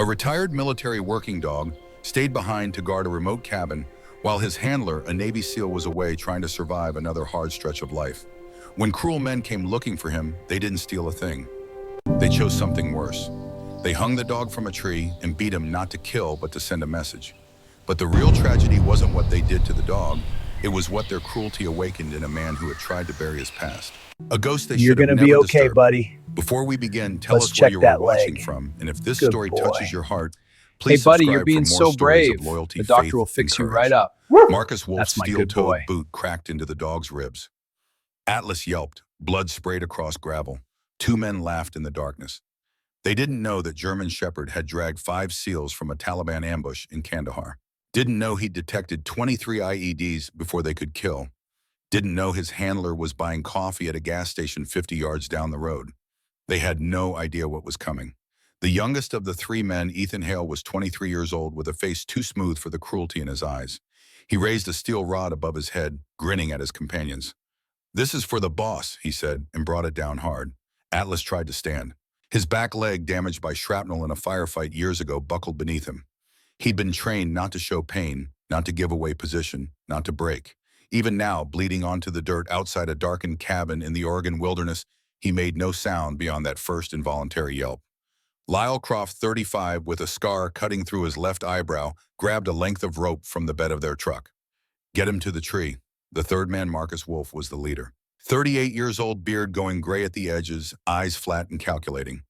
A retired military working dog stayed behind to guard a remote cabin while his handler, a Navy SEAL, was away trying to survive another hard stretch of life. When cruel men came looking for him, they didn't steal a thing. They chose something worse. They hung the dog from a tree and beat him not to kill, but to send a message. But the real tragedy wasn't what they did to the dog. It was what their cruelty awakened in a man who had tried to bury his past. A ghost they You're should have gonna never be okay, disturbed. buddy. Before we begin, tell Let's us where check you are that watching leg. from, and if this Good story boy. touches your heart, Hey, please buddy, you're subscribe being for more so stories brave. of loyalty, The doctor faith, will fix and you courage. right up. Marcus Wolf's That's my good steel-toed boy. boot cracked into the dog's ribs. Atlas yelped, blood sprayed across gravel. Two men laughed in the darkness. They didn't know that German Shepherd had dragged 5 SEALs from a Taliban ambush in Kandahar. Didn't know he'd detected 23 IEDs before they could kill. Didn't know his handler was buying coffee at a gas station 50 yards down the road. They had no idea what was coming. The youngest of the 3 men, Ethan Hale, was 23 years old with a face too smooth for the cruelty in his eyes. He raised a steel rod above his head, grinning at his companions. "This is for the boss," he said, and brought it down hard. Atlas tried to stand. His back leg, damaged by shrapnel in a firefight years ago, buckled beneath him. He'd been trained not to show pain, not to give away position, not to break. Even now, bleeding onto the dirt outside a darkened cabin in the Oregon wilderness, he made no sound beyond that first involuntary yelp. Lyle Croft, 35, with a scar cutting through his left eyebrow, grabbed a length of rope from the bed of their truck. "Get him to the tree." The third man, Marcus Wolf, was the leader. 38 years old, beard going gray at the edges, eyes flat and calculating.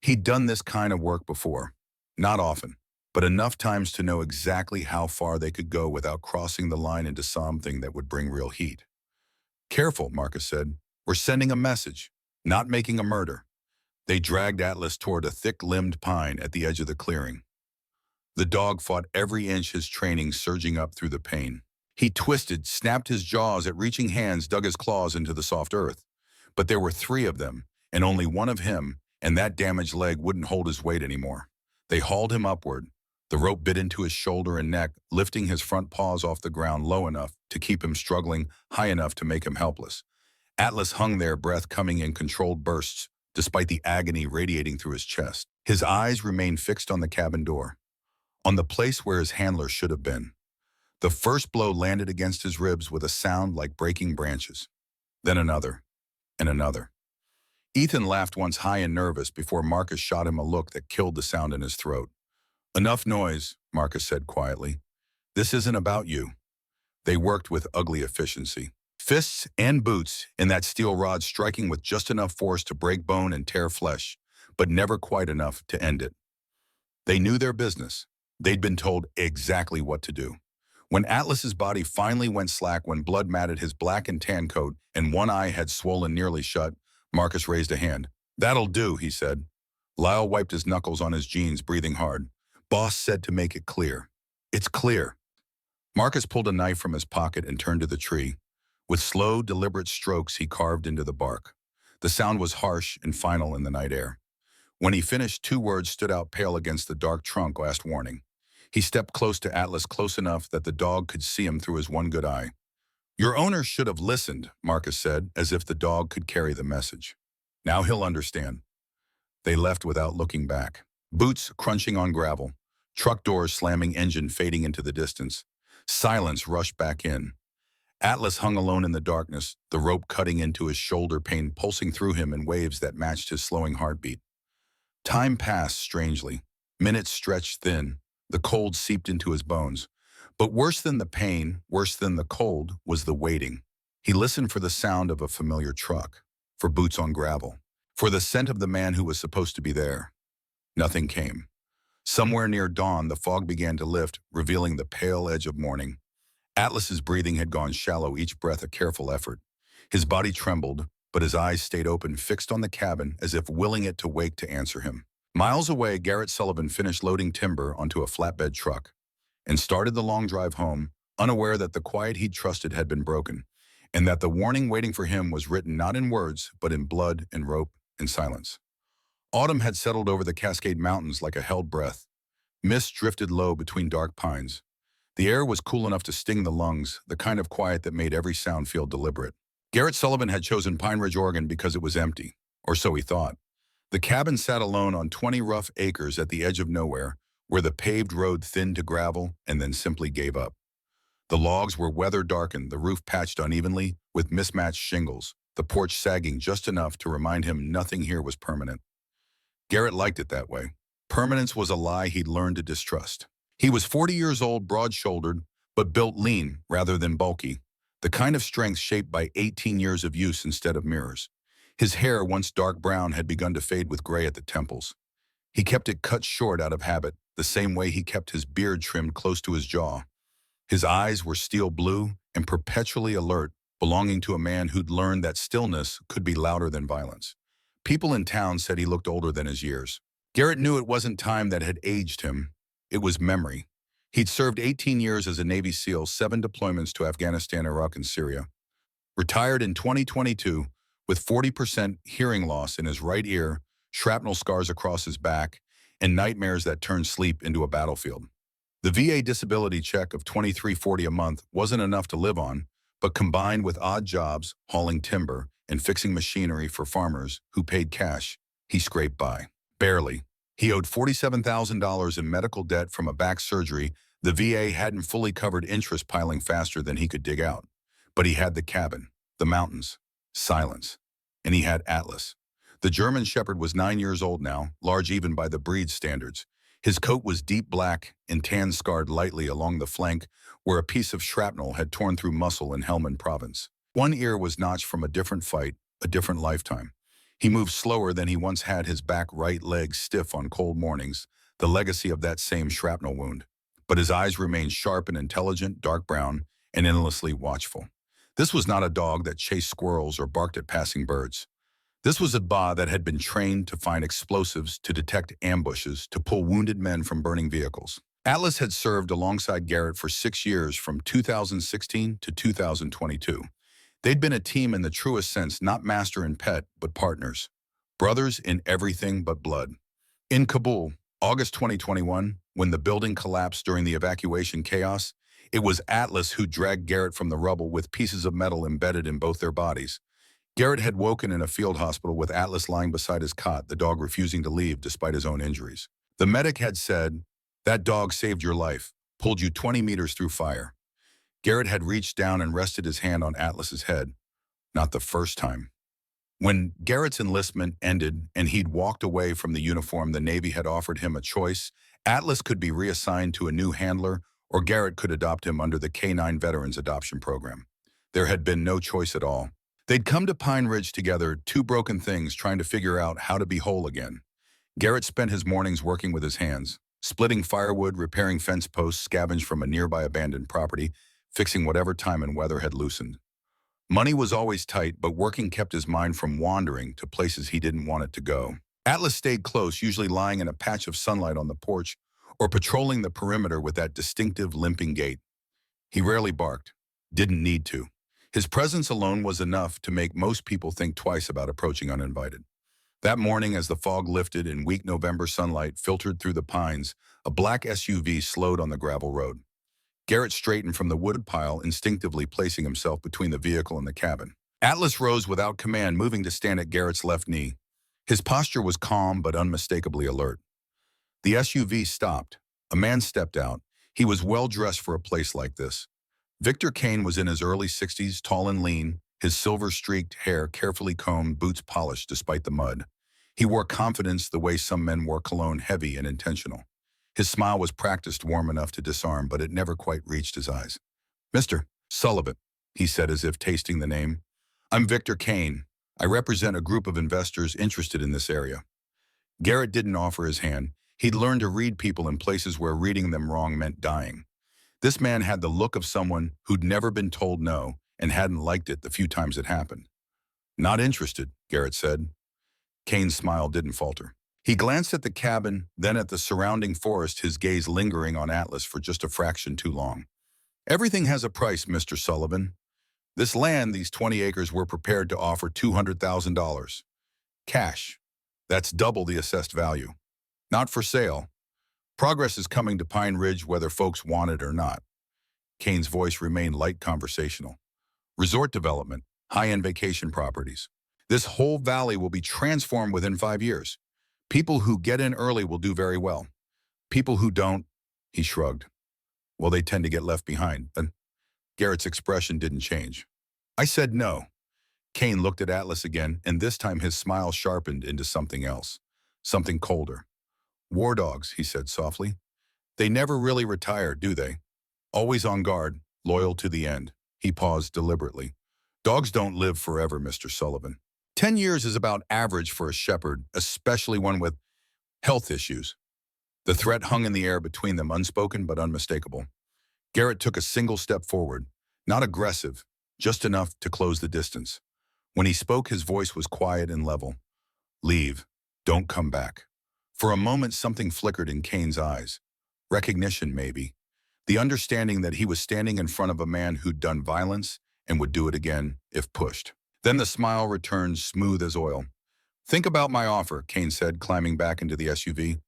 He'd done this kind of work before. Not often, but enough times to know exactly how far they could go without crossing the line into something that would bring real heat. "Careful," Marcus said. "We're sending a message, not making a murder." They dragged Atlas toward a thick-limbed pine at the edge of the clearing. The dog fought every inch, his training surging up through the pain. He twisted, snapped his jaws at reaching hands, dug his claws into the soft earth. But there were 3 of them, and only one of him, and that damaged leg wouldn't hold his weight anymore. They hauled him upward. The rope bit into his shoulder and neck, lifting his front paws off the ground low enough to keep him struggling, high enough to make him helpless. Atlas hung there, breath coming in controlled bursts, despite the agony radiating through his chest. His eyes remained fixed on the cabin door, on the place where his handler should have been. The first blow landed against his ribs with a sound like breaking branches. Then another, and another. Ethan laughed once, high and nervous, before Marcus shot him a look that killed the sound in his throat. "Enough noise," Marcus said quietly. "This isn't about you." They worked with ugly efficiency. Fists and boots in that steel rod, striking with just enough force to break bone and tear flesh, but never quite enough to end it. They knew their business. They'd been told exactly what to do. When Atlas's body finally went slack, when blood matted his black and tan coat and one eye had swollen nearly shut, Marcus raised a hand. "That'll do," he said. Lyle wiped his knuckles on his jeans, breathing hard. "Boss said to make it clear." "It's clear." Marcus pulled a knife from his pocket and turned to the tree. With slow, deliberate strokes, he carved into the bark. The sound was harsh and final in the night air. When he finished, 2 words stood out pale against the dark trunk: "Last warning." He stepped close to Atlas, close enough that the dog could see him through his one good eye. "Your owner should have listened," Marcus said, as if the dog could carry the message. "Now he'll understand." They left without looking back. Boots crunching on gravel, truck doors slamming, engine fading into the distance. Silence rushed back in. Atlas hung alone in the darkness, the rope cutting into his shoulder, pain pulsing through him in waves that matched his slowing heartbeat. Time passed strangely. Minutes stretched thin. The cold seeped into his bones. But worse than the pain, worse than the cold, was the waiting. He listened for the sound of a familiar truck, for boots on gravel, for the scent of the man who was supposed to be there. Nothing came. Somewhere near dawn, the fog began to lift, revealing the pale edge of morning. Atlas's breathing had gone shallow, each breath a careful effort. His body trembled, but his eyes stayed open, fixed on the cabin, as if willing it to wake to answer him. Miles away, Garrett Sullivan finished loading timber onto a flatbed truck and started the long drive home, unaware that the quiet he'd trusted had been broken, and that the warning waiting for him was written not in words, but in blood and rope and silence. Autumn had settled over the Cascade Mountains like a held breath. Mist drifted low between dark pines. The air was cool enough to sting the lungs, the kind of quiet that made every sound feel deliberate. Garrett Sullivan had chosen Pine Ridge, Oregon because it was empty, or so he thought. The cabin sat alone on 20 rough acres at the edge of nowhere, where the paved road thinned to gravel and then simply gave up. The logs were weather-darkened, the roof patched unevenly with mismatched shingles, the porch sagging just enough to remind him nothing here was permanent. Garrett liked it that way. Permanence was a lie he'd learned to distrust. He was 40 years old, broad-shouldered, but built lean rather than bulky, the kind of strength shaped by 18 years of use instead of mirrors. His hair, once dark brown, had begun to fade with gray at the temples. He kept it cut short out of habit, the same way he kept his beard trimmed close to his jaw. His eyes were steel blue and perpetually alert, belonging to a man who'd learned that stillness could be louder than violence. People in town said he looked older than his years. Garrett knew it wasn't time that had aged him. It was memory. He'd served 18 years as a Navy SEAL, 7 deployments to Afghanistan, Iraq, and Syria. Retired in 2022 with 40% hearing loss in his right ear, shrapnel scars across his back, and nightmares that turned sleep into a battlefield. The VA disability check of $23.40 a month wasn't enough to live on, but combined with odd jobs, hauling timber, and fixing machinery for farmers who paid cash, he scraped by. Barely. He owed $47,000 in medical debt from a back surgery the VA hadn't fully covered, interest piling faster than he could dig out. But he had the cabin, the mountains, silence, and he had Atlas. The German Shepherd was 9 years old now, large even by the breed standards. His coat was deep black and tan-scarred lightly along the flank where a piece of shrapnel had torn through muscle in Helmand Province. One ear was notched from a different fight, a different lifetime. He moved slower than he once had, his back right leg stiff on cold mornings, the legacy of that same shrapnel wound. But his eyes remained sharp and intelligent, dark brown, and endlessly watchful. This was not a dog that chased squirrels or barked at passing birds. This was a ba that had been trained to find explosives, to detect ambushes, to pull wounded men from burning vehicles. Atlas had served alongside Garrett for 6 years, from 2016 to 2022. They'd been a team in the truest sense, not master and pet, but partners. Brothers in everything but blood. In Kabul, August 2021, when the building collapsed during the evacuation chaos, it was Atlas who dragged Garrett from the rubble with pieces of metal embedded in both their bodies. Garrett had woken in a field hospital with Atlas lying beside his cot, the dog refusing to leave despite his own injuries. The medic had said, "That dog saved your life, pulled you 20 meters through fire." Garrett had reached down and rested his hand on Atlas's head. Not the first time. When Garrett's enlistment ended and he'd walked away from the uniform, the Navy had offered him a choice. Atlas could be reassigned to a new handler, or Garrett could adopt him under the K-9 Veterans Adoption Program. There had been no choice at all. They'd come to Pine Ridge together, two broken things trying to figure out how to be whole again. Garrett spent his mornings working with his hands, splitting firewood, repairing fence posts scavenged from a nearby abandoned property, fixing whatever time and weather had loosened. Money was always tight, but working kept his mind from wandering to places he didn't want it to go. Atlas stayed close, usually lying in a patch of sunlight on the porch or patrolling the perimeter with that distinctive limping gait. He rarely barked, didn't need to. His presence alone was enough to make most people think twice about approaching uninvited. That morning, as the fog lifted and weak November sunlight filtered through the pines, a black SUV slowed on the gravel road. Garrett straightened from the wood pile, instinctively placing himself between the vehicle and the cabin. Atlas rose without command, moving to stand at Garrett's left knee. His posture was calm but unmistakably alert. The SUV stopped. A man stepped out. He was well-dressed for a place like this. Victor Kane was in his early 60s, tall and lean, his silver-streaked hair carefully combed, boots polished despite the mud. He wore confidence the way some men wore cologne, heavy and intentional. His smile was practiced, warm enough to disarm, but it never quite reached his eyes. "Mr. Sullivan," he said as if tasting the name. "I'm Victor Kane. I represent a group of investors interested in this area." Garrett didn't offer his hand. He'd learned to read people in places where reading them wrong meant dying. This man had the look of someone who'd never been told no and hadn't liked it the few times it happened. "Not interested," Garrett said. Kane's smile didn't falter. He glanced at the cabin, then at the surrounding forest, his gaze lingering on Atlas for just a fraction too long. "Everything has a price, Mr. Sullivan. This land, these 20 acres, we're prepared to offer $200,000. Cash. That's double the assessed value. Not for sale. Progress is coming to Pine Ridge whether folks want it or not." Kane's voice remained light conversational. "Resort development, high-end vacation properties. This whole valley will be transformed within 5 years. People who get in early will do very well. People who don't, he shrugged. Well, they tend to get left behind. And Garrett's expression didn't change. I said no. Kane looked at Atlas again, and this time his smile sharpened into something else, something colder. War dogs, he said softly. They never really retire, do they? Always on guard, loyal to the end. He paused deliberately. Dogs don't live forever, Mr. Sullivan. 10 years is about average for a shepherd, especially one with health issues. The threat hung in the air between them, unspoken but unmistakable. Garrett took a single step forward, not aggressive, just enough to close the distance. When he spoke, his voice was quiet and level. Leave. Don't come back. For a moment, something flickered in Kane's eyes. Recognition, maybe. The understanding that he was standing in front of a man who'd done violence and would do it again if pushed. Then the smile returned, smooth as oil. Think about my offer, Kane said, climbing back into the SUV.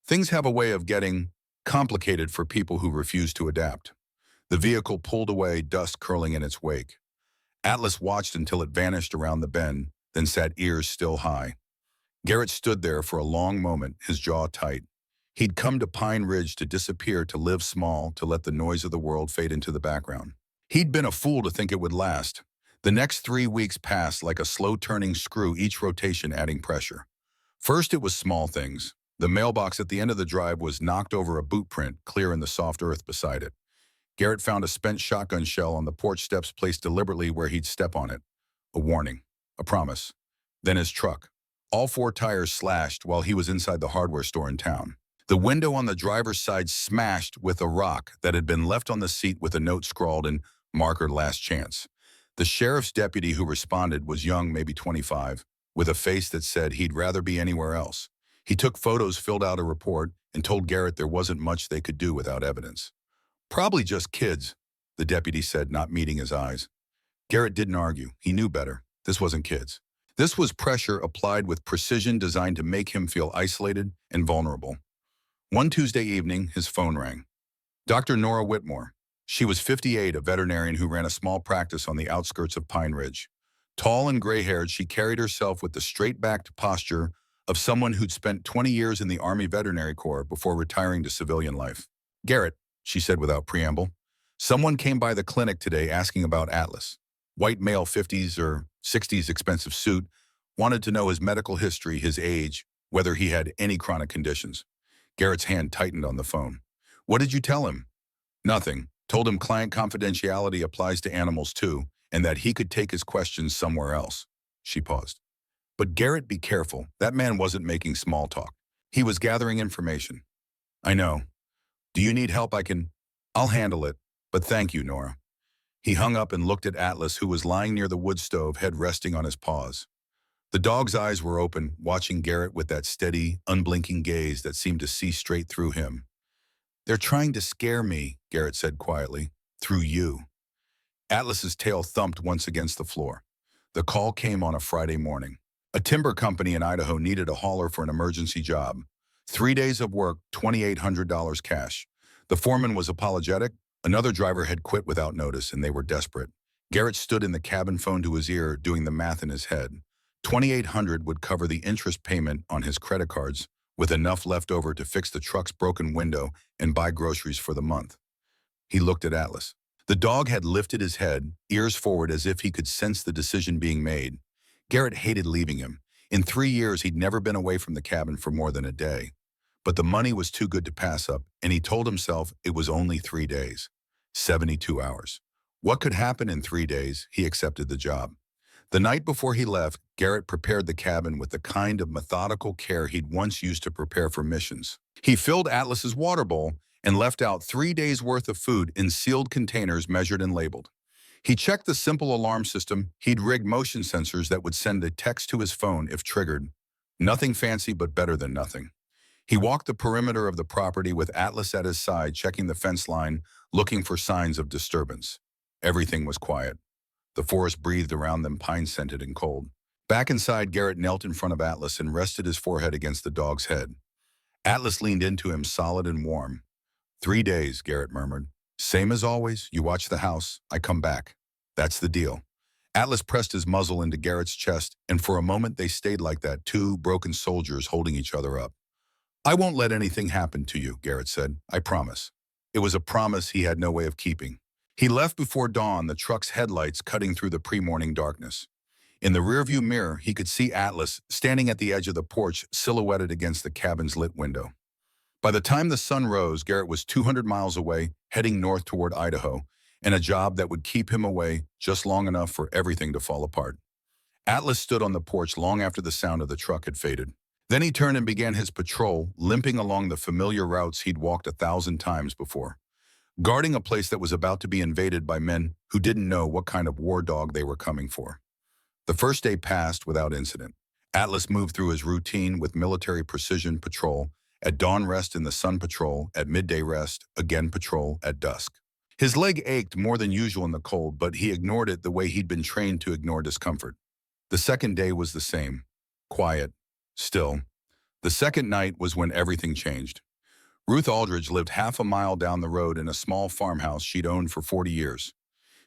Things have a way of getting complicated for people who refuse to adapt. The vehicle pulled away, dust curling in its wake. Atlas watched until it vanished around the bend, then sat ears still high. Garrett stood there for a long moment, his jaw tight. He'd come to Pine Ridge to disappear, to live small, to let the noise of the world fade into the background. He'd been a fool to think it would last. The next 3 weeks passed like a slow-turning screw, each rotation adding pressure. First, it was small things. The mailbox at the end of the drive was knocked over a boot print, clear in the soft earth beside it. Garrett found a spent shotgun shell on the porch steps placed deliberately where he'd step on it. A warning. A promise. Then his truck. All 4 tires slashed while he was inside the hardware store in town. The window on the driver's side smashed with a rock that had been left on the seat with a note scrawled in marker last chance. The sheriff's deputy who responded was young, maybe 25, with a face that said he'd rather be anywhere else. He took photos, filled out a report, and told Garrett there wasn't much they could do without evidence. Probably just kids, the deputy said, not meeting his eyes. Garrett didn't argue. He knew better. This wasn't kids. This was pressure applied with precision designed to make him feel isolated and vulnerable. One Tuesday evening, his phone rang. Dr. Nora Whitmore. She was 58, a veterinarian who ran a small practice on the outskirts of Pine Ridge. Tall and gray-haired, she carried herself with the straight-backed posture of someone who'd spent 20 years in the Army Veterinary Corps before retiring to civilian life. Garrett, she said without preamble, someone came by the clinic today asking about Atlas. White male, 50s or 60s, expensive suit, wanted to know his medical history, his age, whether he had any chronic conditions. Garrett's hand tightened on the phone. What did you tell him? Nothing. Told him client confidentiality applies to animals too, and that he could take his questions somewhere else. She paused. But Garrett, be careful. That man wasn't making small talk. He was gathering information. I know. Do you need help? I'll handle it. But thank you, Nora. He hung up and looked at Atlas, who was lying near the wood stove, head resting on his paws. The dog's eyes were open, watching Garrett with that steady, unblinking gaze that seemed to see straight through him. They're trying to scare me, Garrett said quietly, through you. Atlas's tail thumped once against the floor. The call came on a Friday morning. A timber company in Idaho needed a hauler for an emergency job. 3 days of work, $2,800 cash. The foreman was apologetic. Another driver had quit without notice, and they were desperate. Garrett stood in the cabin, phone to his ear, doing the math in his head. $2,800 would cover the interest payment on his credit cards, with enough left over to fix the truck's broken window and buy groceries for the month. He looked at Atlas. The dog had lifted his head, ears forward, as if he could sense the decision being made. Garrett hated leaving him. In 3 years, he'd never been away from the cabin for more than a day. But the money was too good to pass up, and he told himself it was only 3 days. 72 hours. What could happen in 3 days? He accepted the job. The night before he left, Garrett prepared the cabin with the kind of methodical care he'd once used to prepare for missions. He filled Atlas's water bowl and left out 3 days' worth of food in sealed containers measured and labeled. He checked the simple alarm system. He'd rigged motion sensors that would send a text to his phone if triggered. Nothing fancy, but better than nothing. He walked the perimeter of the property with Atlas at his side, checking the fence line, looking for signs of disturbance. Everything was quiet. The forest breathed around them, pine-scented and cold. Back inside, Garrett knelt in front of Atlas and rested his forehead against the dog's head. Atlas leaned into him, solid and warm. 3 days, Garrett murmured. Same as always, you watch the house, I come back. That's the deal. Atlas pressed his muzzle into Garrett's chest, and for a moment they stayed like that, two broken soldiers holding each other up. "I won't let anything happen to you," Garrett said. "I promise." It was a promise he had no way of keeping. He left before dawn, the truck's headlights cutting through the pre-morning darkness. In the rearview mirror, he could see Atlas standing at the edge of the porch, silhouetted against the cabin's lit window. By the time the sun rose, Garrett was 200 miles away, heading north toward Idaho, and a job that would keep him away just long enough for everything to fall apart. Atlas stood on the porch long after the sound of the truck had faded. Then he turned and began his patrol, limping along the familiar routes he'd walked 1,000 times before, guarding a place that was about to be invaded by men who didn't know what kind of war dog they were coming for. The first day passed without incident. Atlas moved through his routine with military precision patrol, at dawn rest in the sun patrol, at midday rest, again patrol, at dusk. His leg ached more than usual in the cold, but he ignored it the way he'd been trained to ignore discomfort. The second day was the same. Quiet. Still. The second night was when everything changed. Ruth Aldridge lived half a mile down the road in a small farmhouse she'd owned for 40 years.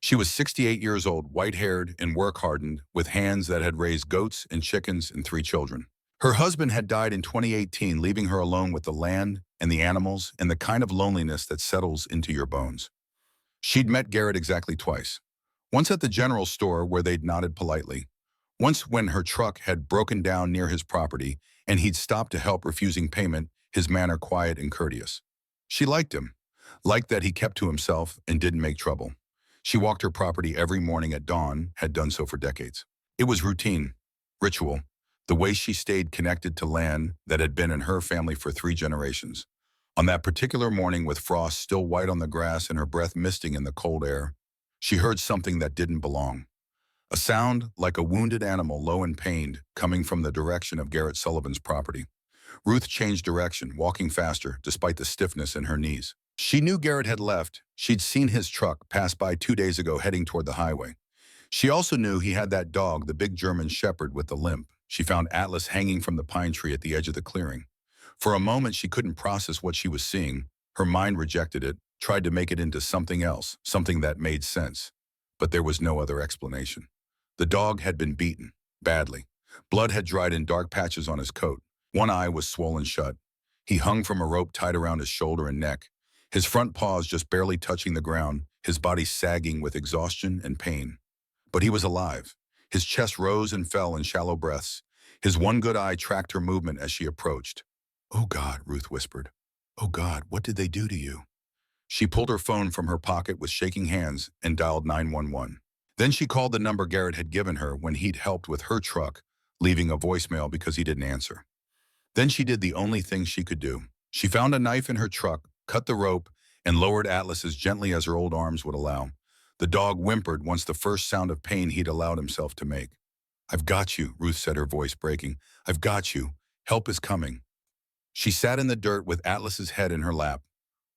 She was 68 years old, white-haired and work-hardened, with hands that had raised goats and chickens and 3 children. Her husband had died in 2018, leaving her alone with the land and the animals and the kind of loneliness that settles into your bones. She'd met Garrett exactly twice. Once at the general store where they'd nodded politely. Once when her truck had broken down near his property and he'd stopped to help, refusing payment, his manner quiet and courteous. She liked him, liked that he kept to himself and didn't make trouble. She walked her property every morning at dawn, had done so for decades. It was routine, ritual, the way she stayed connected to land that had been in her family for 3 generations. On that particular morning, with frost still white on the grass and her breath misting in the cold air, she heard something that didn't belong. A sound like a wounded animal, low and pained, coming from the direction of Garrett Sullivan's property. Ruth changed direction, walking faster, despite the stiffness in her knees. She knew Garrett had left. She'd seen his truck pass by 2 days ago, heading toward the highway. She also knew he had that dog, the big German shepherd with the limp. She found Atlas hanging from the pine tree at the edge of the clearing. For a moment, she couldn't process what she was seeing. Her mind rejected it, tried to make it into something else, something that made sense. But there was no other explanation. The dog had been beaten, badly. Blood had dried in dark patches on his coat. One eye was swollen shut. He hung from a rope tied around his shoulder and neck, his front paws just barely touching the ground, his body sagging with exhaustion and pain. But he was alive. His chest rose and fell in shallow breaths. His one good eye tracked her movement as she approached. "Oh God," Ruth whispered. "Oh God, what did they do to you?" She pulled her phone from her pocket with shaking hands and dialed 911. Then she called the number Garrett had given her when he'd helped with her truck, leaving a voicemail because he didn't answer. Then she did the only thing she could do. She found a knife in her truck, cut the rope, and lowered Atlas as gently as her old arms would allow. The dog whimpered once the first sound of pain he'd allowed himself to make. "I've got you," Ruth said, her voice breaking. "I've got you. Help is coming." She sat in the dirt with Atlas's head in her lap,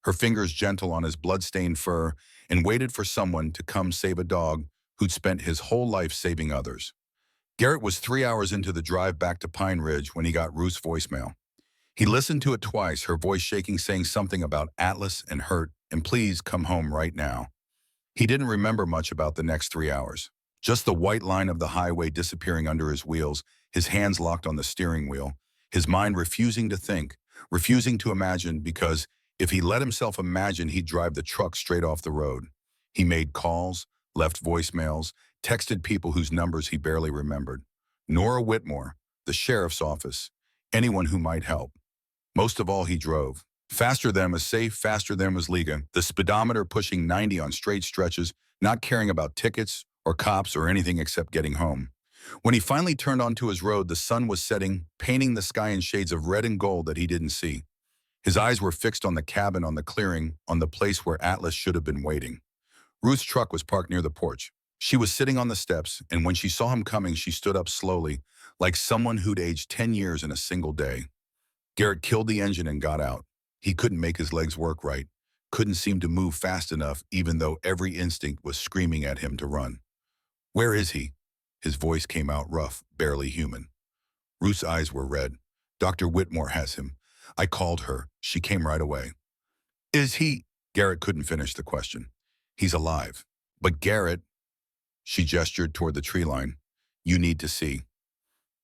her fingers gentle on his blood-stained fur, and waited for someone to come save a dog who'd spent his whole life saving others. Garrett was 3 hours into the drive back to Pine Ridge when he got Ruth's voicemail. He listened to it twice, her voice shaking, saying something about Atlas and hurt, and please come home right now. He didn't remember much about the next 3 hours. Just the white line of the highway disappearing under his wheels, his hands locked on the steering wheel, his mind refusing to think, refusing to imagine, because if he let himself imagine, he'd drive the truck straight off the road. He made calls, left voicemails, texted people whose numbers he barely remembered. Nora Whitmore, the sheriff's office, anyone who might help. Most of all, he drove. Faster than was safe, faster than was legal, the speedometer pushing 90 on straight stretches, not caring about tickets or cops or anything except getting home. When he finally turned onto his road, the sun was setting, painting the sky in shades of red and gold that he didn't see. His eyes were fixed on the cabin, on the clearing, on the place where Atlas should have been waiting. Ruth's truck was parked near the porch. She was sitting on the steps, and when she saw him coming, she stood up slowly, like someone who'd aged 10 years in a single day. Garrett killed the engine and got out. He couldn't make his legs work right, couldn't seem to move fast enough, even though every instinct was screaming at him to run. "Where is he?" His voice came out rough, barely human. Ruth's eyes were red. "Dr. Whitmore has him. I called her. She came right away." "Is he?" Garrett couldn't finish the question. "He's alive." But Garrett, She gestured toward the tree line. You need to see.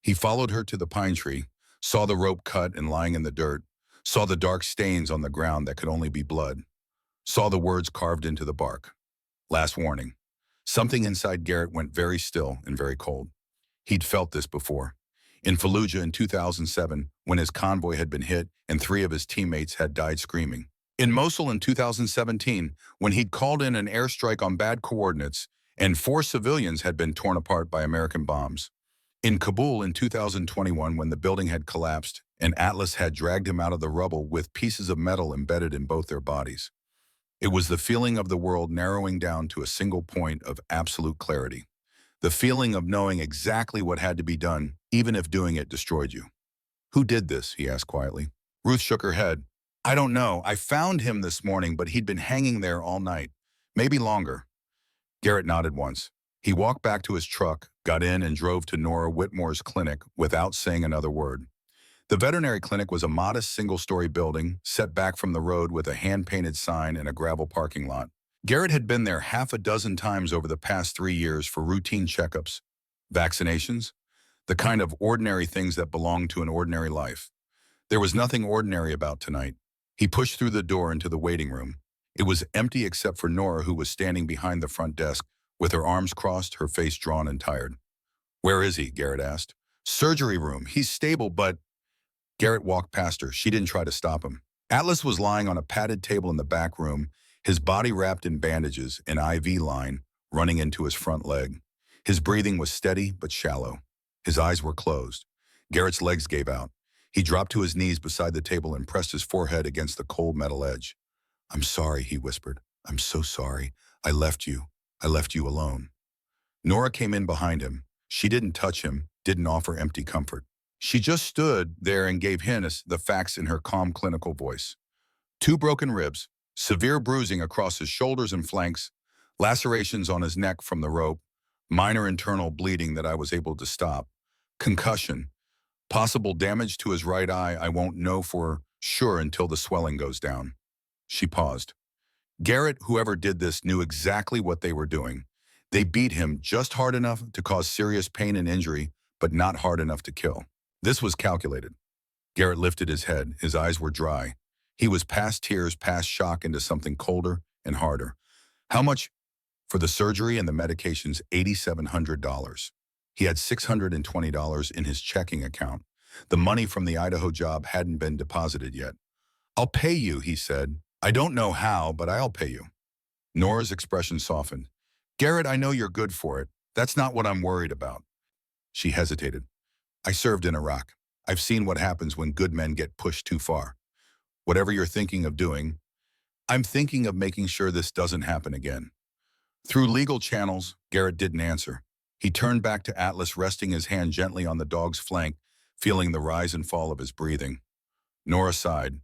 He followed her to the pine tree, saw the rope cut and lying in the dirt, saw the dark stains on the ground that could only be blood, saw the words carved into the bark. Last warning. Something inside Garrett went very still and very cold. He'd felt this before. In Fallujah in 2007, when his convoy had been hit and 3 of his teammates had died screaming. In Mosul in 2017, when he'd called in an airstrike on bad coordinates and 4 civilians had been torn apart by American bombs. In Kabul in 2021, when the building had collapsed and Atlas had dragged him out of the rubble with pieces of metal embedded in both their bodies. It was the feeling of the world narrowing down to a single point of absolute clarity. The feeling of knowing exactly what had to be done, even if doing it destroyed you. Who did this? He asked quietly. Ruth shook her head. I don't know. I found him this morning, but he'd been hanging there all night. Maybe longer. Garrett nodded once. He walked back to his truck, got in, and drove to Nora Whitmore's clinic without saying another word. The veterinary clinic was a modest single-story building, set back from the road with a hand-painted sign and a gravel parking lot. Garrett had been there half a dozen times over the past 3 years for routine checkups, vaccinations, the kind of ordinary things that belong to an ordinary life. There was nothing ordinary about tonight. He pushed through the door into the waiting room. It was empty except for Nora, who was standing behind the front desk, with her arms crossed, her face drawn and tired. Where is he? Garrett asked. Surgery room. He's stable, but... Garrett walked past her. She didn't try to stop him. Atlas was lying on a padded table in the back room, his body wrapped in bandages, an IV line running into his front leg. His breathing was steady but shallow. His eyes were closed. Garrett's legs gave out. He dropped to his knees beside the table and pressed his forehead against the cold metal edge. I'm sorry, he whispered. I'm so sorry. I left you alone. Nora came in behind him. She didn't touch him, didn't offer empty comfort. She just stood there and gave Hinnis the facts in her calm clinical voice. 2 broken ribs, severe bruising across his shoulders and flanks, lacerations on his neck from the rope, minor internal bleeding that I was able to stop, concussion, possible damage to his right eye I won't know for sure until the swelling goes down. She paused. Garrett, whoever did this, knew exactly what they were doing. They beat him just hard enough to cause serious pain and injury, but not hard enough to kill. This was calculated. Garrett lifted his head. His eyes were dry. He was past tears, past shock, into something colder and harder. How much? For the surgery and the medications, $8,700. He had $620 in his checking account. The money from the Idaho job hadn't been deposited yet. I'll pay you, he said. I don't know how, but I'll pay you. Nora's expression softened. Garrett, I know you're good for it. That's not what I'm worried about. She hesitated. I served in Iraq. I've seen what happens when good men get pushed too far. Whatever you're thinking of doing, I'm thinking of making sure this doesn't happen again. Through legal channels, Garrett didn't answer. He turned back to Atlas, resting his hand gently on the dog's flank, feeling the rise and fall of his breathing. Nora sighed.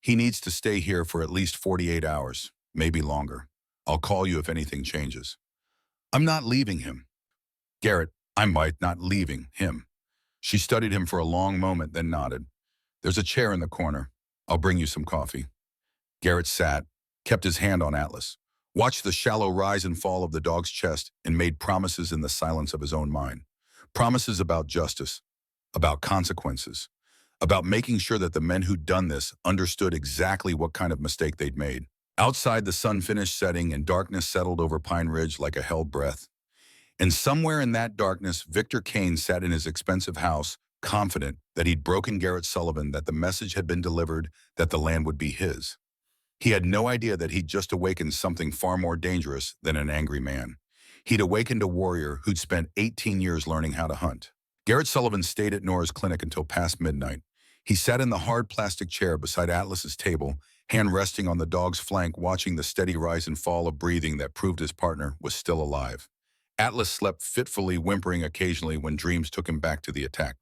He needs to stay here for at least 48 hours, maybe longer. I'll call you if anything changes. I'm not leaving him. Garrett, I'm not leaving him. She studied him for a long moment, then nodded. There's a chair in the corner. I'll bring you some coffee. Garrett sat, kept his hand on Atlas, watched the shallow rise and fall of the dog's chest, and made promises in the silence of his own mind. Promises about justice, about consequences, about making sure that the men who'd done this understood exactly what kind of mistake they'd made. Outside, the sun finished setting and darkness settled over Pine Ridge like a held breath. And somewhere in that darkness, Victor Kane sat in his expensive house, confident that he'd broken Garrett Sullivan, that the message had been delivered, that the land would be his. He had no idea that he'd just awakened something far more dangerous than an angry man. He'd awakened a warrior who'd spent 18 years learning how to hunt. Garrett Sullivan stayed at Nora's clinic until past midnight. He sat in the hard plastic chair beside Atlas's table, hand resting on the dog's flank, watching the steady rise and fall of breathing that proved his partner was still alive. Atlas slept fitfully, whimpering occasionally when dreams took him back to the attack.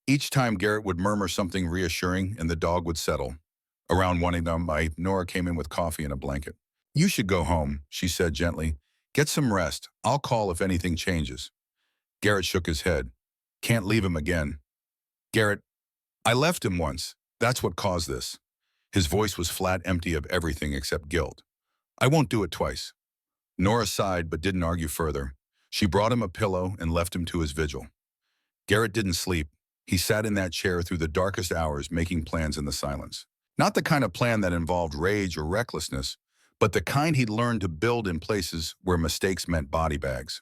Each time Garrett would murmur something reassuring and the dog would settle. Around 1 a.m., Nora came in with coffee and a blanket. You should go home, she said gently. Get some rest. I'll call if anything changes. Garrett shook his head. Can't leave him again. Garrett, I left him once. That's what caused this. His voice was flat, empty of everything except guilt. I won't do it twice. Nora sighed but didn't argue further. She brought him a pillow and left him to his vigil. Garrett didn't sleep. He sat in that chair through the darkest hours, making plans in the silence. Not the kind of plan that involved rage or recklessness, but the kind he'd learned to build in places where mistakes meant body bags.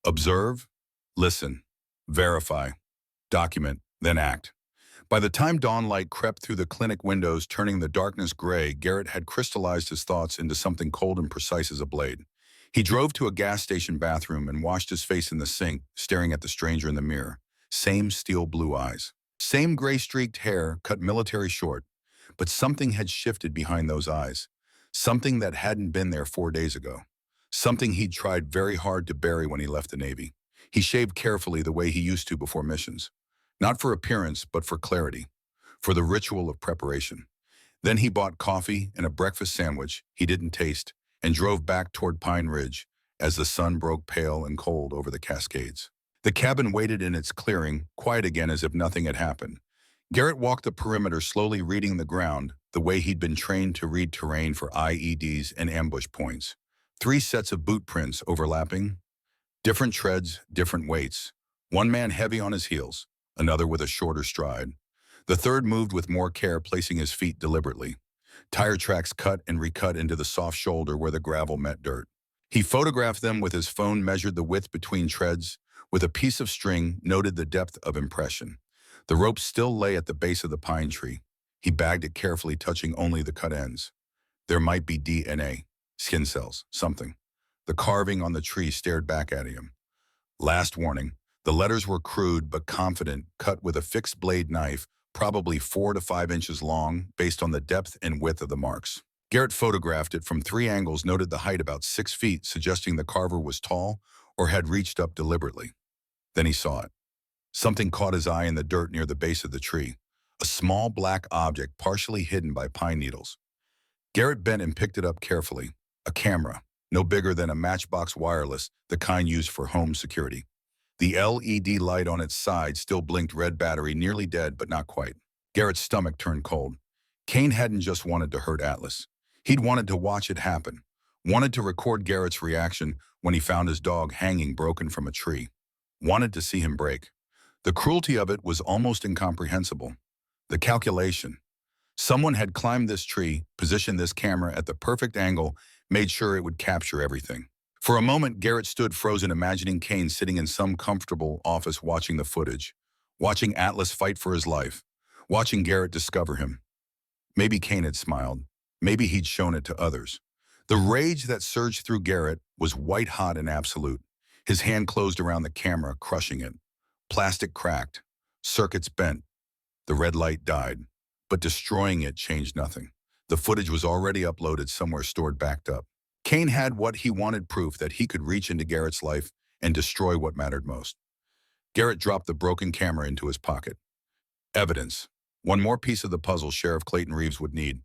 Observe, listen, verify, document, then act. By the time dawnlight crept through the clinic windows, turning the darkness gray, Garrett had crystallized his thoughts into something cold and precise as a blade. He drove to a gas station bathroom and washed his face in the sink, staring at the stranger in the mirror. Same steel blue eyes. Same gray-streaked hair, cut military short. But something had shifted behind those eyes. Something that hadn't been there 4 days ago. Something he'd tried very hard to bury when he left the Navy. He shaved carefully the way he used to before missions. Not for appearance, but for clarity. For the ritual of preparation. Then he bought coffee and a breakfast sandwich he didn't taste and drove back toward Pine Ridge as the sun broke pale and cold over the Cascades. The cabin waited in its clearing, quiet again as if nothing had happened. Garrett walked the perimeter, slowly reading the ground, the way he'd been trained to read terrain for IEDs and ambush points. 3 sets of boot prints overlapping. Different treads, different weights. One man heavy on his heels, another with a shorter stride. The third moved with more care, placing his feet deliberately. Tire tracks cut and recut into the soft shoulder where the gravel met dirt. He photographed them with his phone, measured the width between treads. With a piece of string, noted the depth of impression. The rope still lay at the base of the pine tree. He bagged it carefully, touching only the cut ends. There might be DNA, skin cells, something. The carving on the tree stared back at him. Last warning. The letters were crude but confident, cut with a fixed blade knife, probably 4 to 5 inches long, based on the depth and width of the marks. Garrett photographed it from 3 angles, noted the height about 6 feet, suggesting the carver was tall or had reached up deliberately. Then he saw it. Something caught his eye in the dirt near the base of the tree. A small black object partially hidden by pine needles. Garrett bent and picked it up carefully. A camera, no bigger than a matchbox wireless, the kind used for home security. The LED light on its side still blinked red battery, nearly dead, but not quite. Garrett's stomach turned cold. Kane hadn't just wanted to hurt Atlas. He'd wanted to watch it happen. Wanted to record Garrett's reaction when he found his dog hanging broken from a tree. Wanted to see him break. The cruelty of it was almost incomprehensible. The calculation. Someone had climbed this tree, positioned this camera at the perfect angle, made sure it would capture everything. For a moment, Garrett stood frozen, imagining Kane sitting in some comfortable office watching the footage, watching Atlas fight for his life, watching Garrett discover him. Maybe Kane had smiled. Maybe he'd shown it to others. The rage that surged through Garrett was white-hot and absolute. His hand closed around the camera, crushing it. Plastic cracked. Circuits bent. The red light died. But destroying it changed nothing. The footage was already uploaded, somewhere stored, backed up. Kane had what he wanted, proof that he could reach into Garrett's life and destroy what mattered most. Garrett dropped the broken camera into his pocket. Evidence. One more piece of the puzzle Sheriff Clayton Reeves would need.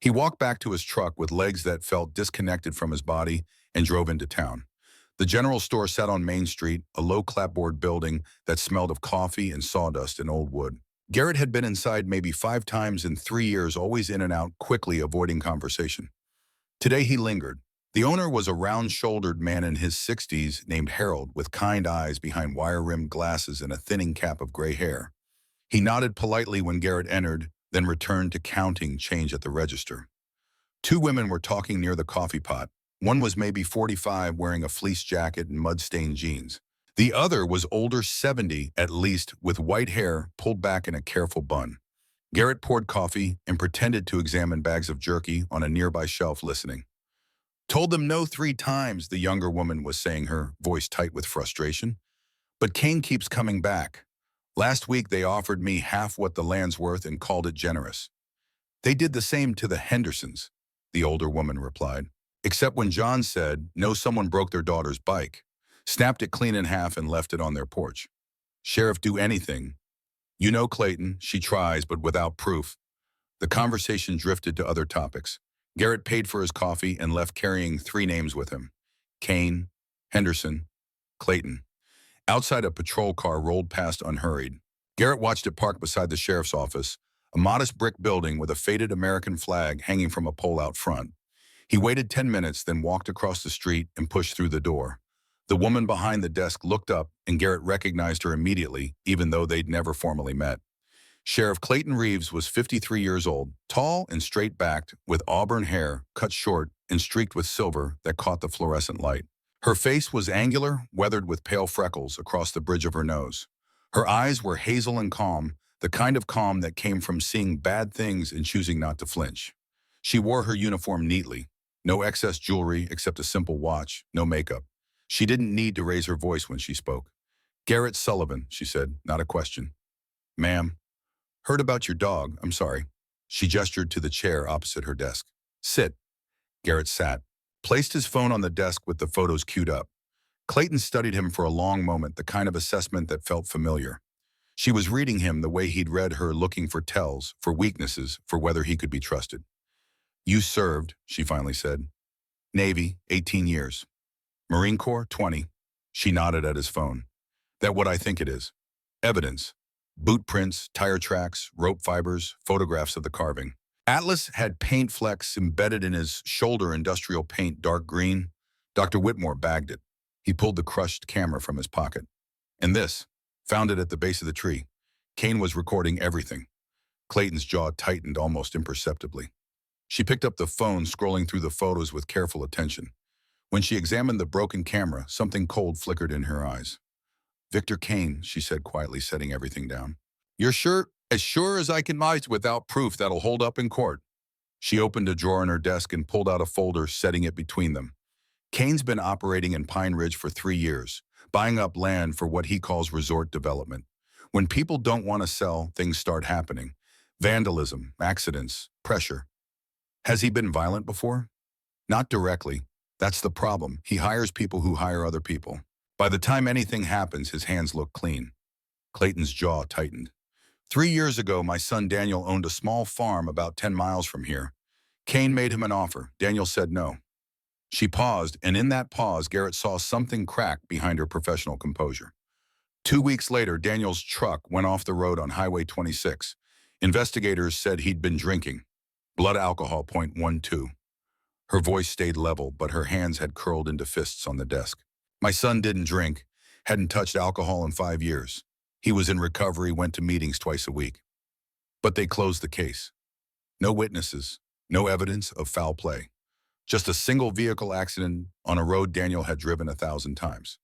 He walked back to his truck with legs that felt disconnected from his body and drove into town. The general store sat on Main Street, a low clapboard building that smelled of coffee and sawdust and old wood. Garrett had been inside maybe 5 times in 3 years, always in and out, quickly avoiding conversation. Today he lingered. The owner was a round-shouldered man in his 60s named Harold, with kind eyes behind wire-rimmed glasses and a thinning cap of gray hair. He nodded politely when Garrett entered, then returned to counting change at the register. 2 women were talking near the coffee pot. One was maybe 45, wearing a fleece jacket and mud-stained jeans. The other was older, 70 at least, with white hair pulled back in a careful bun. Garrett poured coffee and pretended to examine bags of jerky on a nearby shelf, listening. "Told them no 3 times, the younger woman was saying, her voice tight with frustration. "But Kane keeps coming back. Last week they offered me half what the land's worth and called it generous." "They did the same to the Hendersons," the older woman replied. "Except when John said, no, someone broke their daughter's bike, snapped it clean in half and left it on their porch. Sheriff, do anything. You know Clayton, she tries, but without proof." The conversation drifted to other topics. Garrett paid for his coffee and left carrying 3 names with him. Kane, Henderson, Clayton. Outside, a patrol car rolled past unhurried. Garrett watched it park beside the sheriff's office, a modest brick building with a faded American flag hanging from a pole out front. He waited 10 minutes, then walked across the street and pushed through the door. The woman behind the desk looked up, and Garrett recognized her immediately, even though they'd never formally met. Sheriff Clayton Reeves was 53 years old, tall and straight-backed, with auburn hair, cut short and streaked with silver that caught the fluorescent light. Her face was angular, weathered with pale freckles across the bridge of her nose. Her eyes were hazel and calm, the kind of calm that came from seeing bad things and choosing not to flinch. She wore her uniform neatly. No excess jewelry except a simple watch, no makeup. She didn't need to raise her voice when she spoke. "Garrett Sullivan," she said, not a question. "Ma'am, heard about your dog, I'm sorry." She gestured to the chair opposite her desk. "Sit." Garrett sat, placed his phone on the desk with the photos queued up. Clayton studied him for a long moment, the kind of assessment that felt familiar. She was reading him the way he'd read her, looking for tells, for weaknesses, for whether he could be trusted. "You served," she finally said. "Navy, 18 years. Marine Corps, 20. She nodded at his phone. "That what I think it is. Evidence. Boot prints, tire tracks, rope fibers, photographs of the carving. Atlas had paint flecks embedded in his shoulder, industrial paint, dark green. Dr. Whitmore bagged it. He pulled the crushed camera from his pocket. And this, found it at the base of the tree. Kane was recording everything." Clayton's jaw tightened almost imperceptibly. She picked up the phone, scrolling through the photos with careful attention. When she examined the broken camera, something cold flickered in her eyes. "Victor Kane," she said quietly, setting everything down. "You're sure? As sure as I can write without proof that'll hold up in court." She opened a drawer in her desk and pulled out a folder, setting it between them. "Kane's been operating in Pine Ridge for 3 years, buying up land for what he calls resort development. When people don't want to sell, things start happening. Vandalism, accidents, pressure. Has he been violent before? Not directly. That's the problem. He hires people who hire other people. By the time anything happens, his hands look clean." Clayton's jaw tightened. 3 years ago, my son Daniel owned a small farm about 10 miles from here. Kane made him an offer. Daniel said no." She paused, and in that pause, Garrett saw something crack behind her professional composure. 2 weeks later, Daniel's truck went off the road on Highway 26. Investigators said he'd been drinking. Blood alcohol, .12. Her voice stayed level, but her hands had curled into fists on the desk. "My son didn't drink, hadn't touched alcohol in 5 years. He was in recovery, went to meetings twice a week. But they closed the case. No witnesses, no evidence of foul play. Just a single vehicle accident on a road Daniel had driven 1,000 times."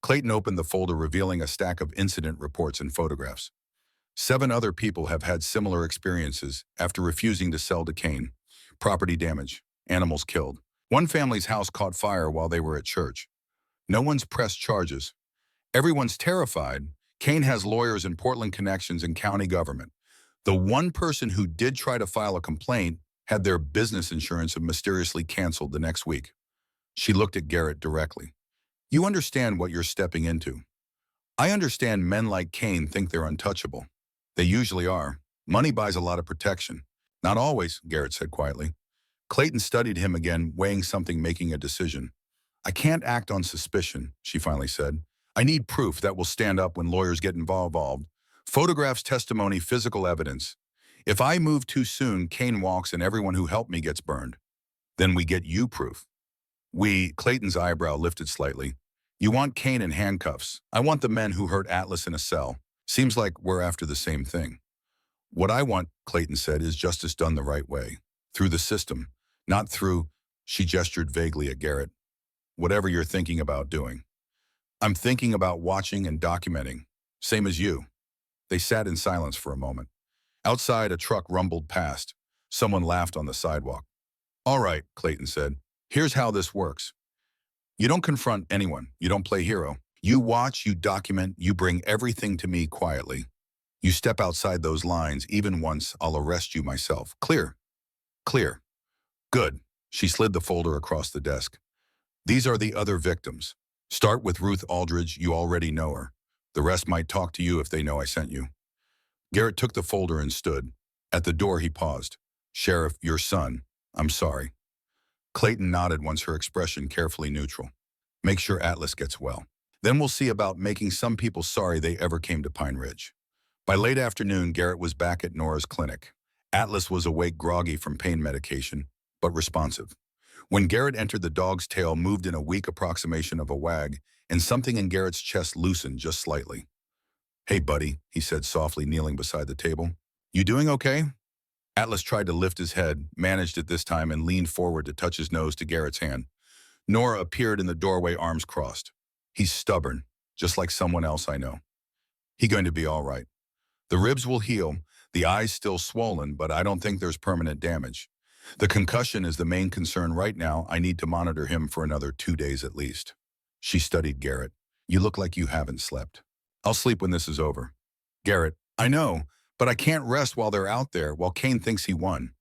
Clayton opened the folder, revealing a stack of incident reports and photographs. 7 other people have had similar experiences after refusing to sell to Kane. Property damage, animals killed. One family's house caught fire while they were at church. No one's pressed charges. Everyone's terrified. Kane has lawyers and Portland connections in county government. The one person who did try to file a complaint had their business insurance mysteriously canceled the next week. She looked at Garrett directly. "You understand what you're stepping into. I understand men like Kane think they're untouchable. They usually are. Money buys a lot of protection." "Not always," Garrett said quietly. Clayton studied him again, weighing something, making a decision. "I can't act on suspicion," she finally said. "I need proof that will stand up when lawyers get involved. Photographs, testimony, physical evidence. If I move too soon, Kane walks and everyone who helped me gets burned. Then we get you proof." Clayton's eyebrow lifted slightly. "You want Kane in handcuffs. I want the men who hurt Atlas in a cell. Seems like we're after the same thing." "What I want," Clayton said, "is justice done the right way. Through the system. Not through," she gestured vaguely at Garrett, "whatever you're thinking about doing." "I'm thinking about watching and documenting. Same as you." They sat in silence for a moment. Outside, a truck rumbled past. Someone laughed on the sidewalk. "All right," Clayton said. "Here's how this works. You don't confront anyone. You don't play hero. You watch, you document, you bring everything to me quietly. You step outside those lines, even once, I'll arrest you myself. Clear?" "Clear." "Good." She slid the folder across the desk. "These are the other victims. Start with Ruth Aldridge. You already know her. The rest might talk to you if they know I sent you." Garrett took the folder and stood. At the door, he paused. "Sheriff, your son. I'm sorry." Clayton nodded once, her expression carefully neutral. "Make sure Atlas gets well. Then we'll see about making some people sorry they ever came to Pine Ridge." By late afternoon, Garrett was back at Nora's clinic. Atlas was awake, groggy from pain medication, but responsive. When Garrett entered, the dog's tail moved in a weak approximation of a wag, and something in Garrett's chest loosened just slightly. "Hey, buddy," he said softly, kneeling beside the table. "You doing okay?" Atlas tried to lift his head, managed it this time, and leaned forward to touch his nose to Garrett's hand. Nora appeared in the doorway, arms crossed. "He's stubborn, just like someone else I know. He's going to be all right. The ribs will heal, the eye's still swollen, but I don't think there's permanent damage. The concussion is the main concern right now. I need to monitor him for another 2 days at least." She studied Garrett. "You look like you haven't slept." "I'll sleep when this is over." Garrett, "I know, but I can't rest while they're out there, while Kane thinks he won."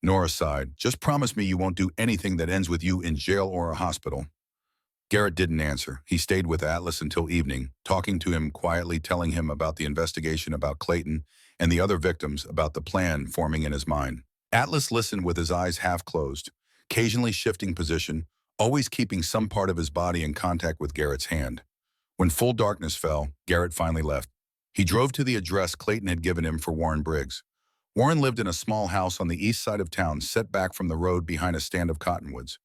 Nora sighed. "Just promise me you won't do anything that ends with you in jail or a hospital." Garrett didn't answer. He stayed with Atlas until evening, talking to him quietly, telling him about the investigation about Clayton and the other victims, about the plan forming in his mind. Atlas listened with his eyes half closed, occasionally shifting position, always keeping some part of his body in contact with Garrett's hand. When full darkness fell, Garrett finally left. He drove to the address Clayton had given him for Warren Briggs. Warren lived in a small house on the east side of town, set back from the road behind a stand of cottonwoods.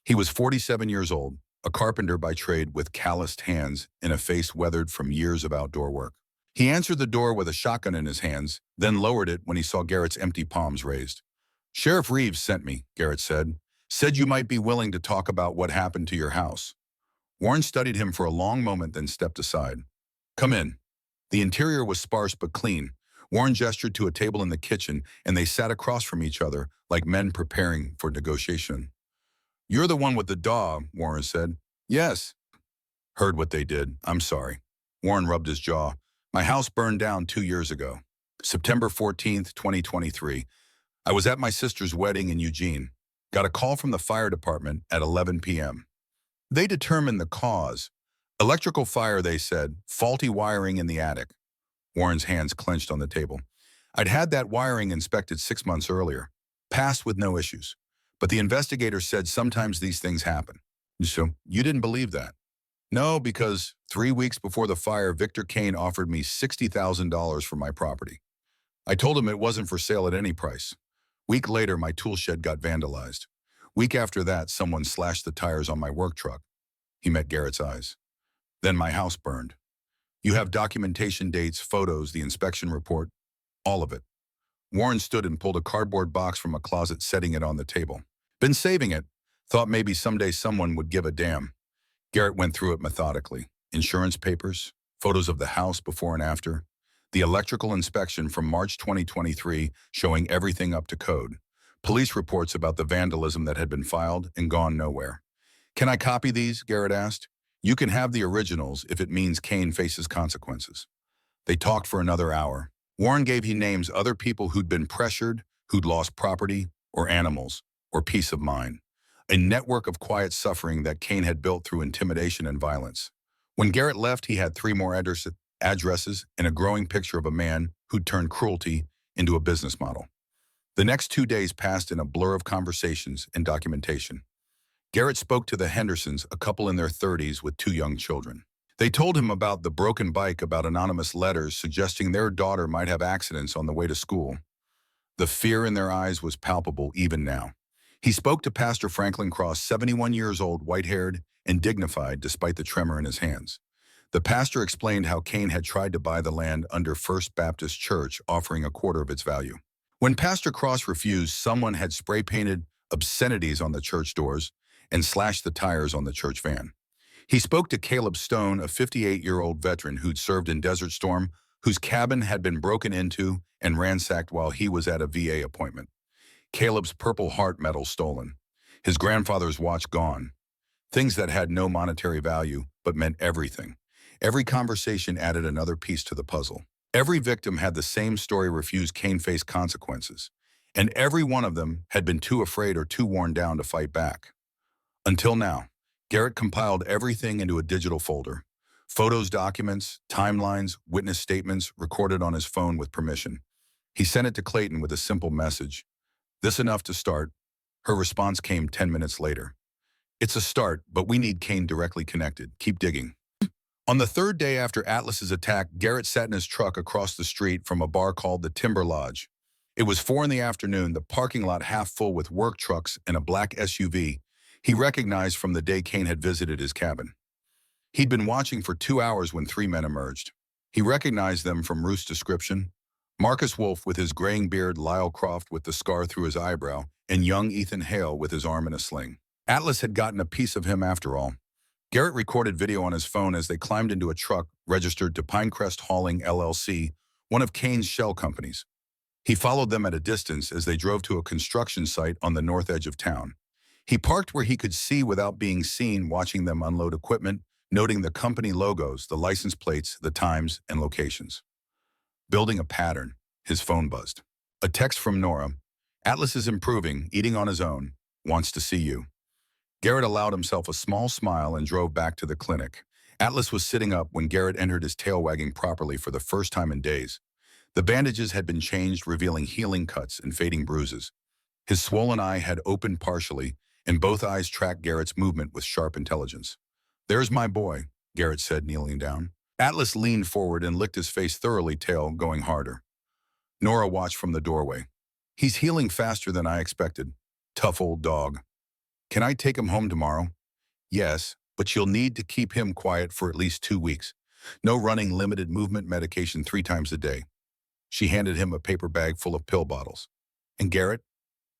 He was 47 years old, a carpenter by trade with calloused hands and a face weathered from years of outdoor work. He answered the door with a shotgun in his hands, then lowered it when he saw Garrett's empty palms raised. "Sheriff Reeves sent me," Garrett said. "Said you might be willing to talk about what happened to your house." Warren studied him for a long moment, then stepped aside. "Come in." The interior was sparse but clean. Warren gestured to a table in the kitchen, and they sat across from each other like men preparing for negotiation. "You're the one with the dog," Warren said. "Yes." "Heard what they did. I'm sorry." Warren rubbed his jaw. "My house burned down 2 years ago. September 14th, 2023. I was at my sister's wedding in Eugene. Got a call from the fire department at 11 p.m. They determined the cause. Electrical fire, they said. Faulty wiring in the attic." Warren's hands clenched on the table. "I'd had that wiring inspected 6 months earlier. Passed with no issues. But the investigator said sometimes these things happen." "So you didn't believe that?" "No, because 3 weeks before the fire, Victor Kane offered me $60,000 for my property. I told him it wasn't for sale at any price. Week later, my tool shed got vandalized. Week after that, someone slashed the tires on my work truck." He met Garrett's eyes. "Then my house burned. You have documentation, dates, photos, the inspection report, all of it." Warren stood and pulled a cardboard box from a closet, setting it on the table. "Been saving it. Thought maybe someday someone would give a damn." Garrett went through it methodically. Insurance papers, photos of the house before and after, the electrical inspection from March 2023 showing everything up to code, police reports about the vandalism that had been filed and gone nowhere. "Can I copy these?" Garrett asked. "You can have the originals if it means Kane faces consequences." They talked for another hour. Warren gave he names other people who'd been pressured, who'd lost property, or animals, or peace of mind. A network of quiet suffering that Kane had built through intimidation and violence. When Garrett left, he had 3 more addresses and a growing picture of a man who'd turned cruelty into a business model. The next 2 days passed in a blur of conversations and documentation. Garrett spoke to the Hendersons, a couple in their 30s with 2 young children. They told him about the broken bike, about anonymous letters suggesting their daughter might have accidents on the way to school. The fear in their eyes was palpable even now. He spoke to Pastor Franklin Cross, 71 years old, white-haired, and dignified despite the tremor in his hands. The pastor explained how Kane had tried to buy the land under First Baptist Church, offering a quarter of its value. When Pastor Cross refused, someone had spray-painted obscenities on the church doors and slashed the tires on the church van. He spoke to Caleb Stone, a 58-year-old veteran who'd served in Desert Storm, whose cabin had been broken into and ransacked while he was at a VA appointment. Caleb's Purple Heart medal stolen. His grandfather's watch gone. Things that had no monetary value, but meant everything. Every conversation added another piece to the puzzle. Every victim had the same story: refused, Kane faced consequences. And every one of them had been too afraid or too worn down to fight back. Until now, Garrett compiled everything into a digital folder. Photos, documents, timelines, witness statements recorded on his phone with permission. He sent it to Clayton with a simple message. "This enough to start?" Her response came 10 minutes later. "It's a start, but we need Kane directly connected. Keep digging." On the 3rd day after Atlas's attack, Garrett sat in his truck across the street from a bar called the Timber Lodge. It was 4 in the afternoon, the parking lot half full with work trucks and a black SUV, He recognized from the day Kane had visited his cabin. He'd been watching for 2 hours when three men emerged. He recognized them from Ruth's description: Marcus Wolfe with his graying beard, Lyle Croft with the scar through his eyebrow, and young Ethan Hale with his arm in a sling. Atlas had gotten a piece of him after all. Garrett recorded video on his phone as they climbed into a truck registered to Pinecrest Hauling LLC, one of Kane's shell companies. He followed them at a distance as they drove to a construction site on the north edge of town. He parked where he could see without being seen, watching them unload equipment, noting the company logos, the license plates, the times, and locations. Building a pattern, his phone buzzed. A text from Nora: Atlas is improving, eating on his own, wants to see you. Garrett allowed himself a small smile and drove back to the clinic. Atlas was sitting up when Garrett entered, his tail wagging properly for the first time in days. The bandages had been changed, revealing healing cuts and fading bruises. His swollen eye had opened partially, and both eyes tracked Garrett's movement with sharp intelligence. "There's my boy," Garrett said, kneeling down. Atlas leaned forward and licked his face thoroughly, tail going harder. Nora watched from the doorway. "He's healing faster than I expected. Tough old dog. Can I take him home tomorrow?" "Yes, but you'll need to keep him quiet for at least 2 weeks. No running, limited movement medication 3 times a day." She handed him a paper bag full of pill bottles. "And Garrett,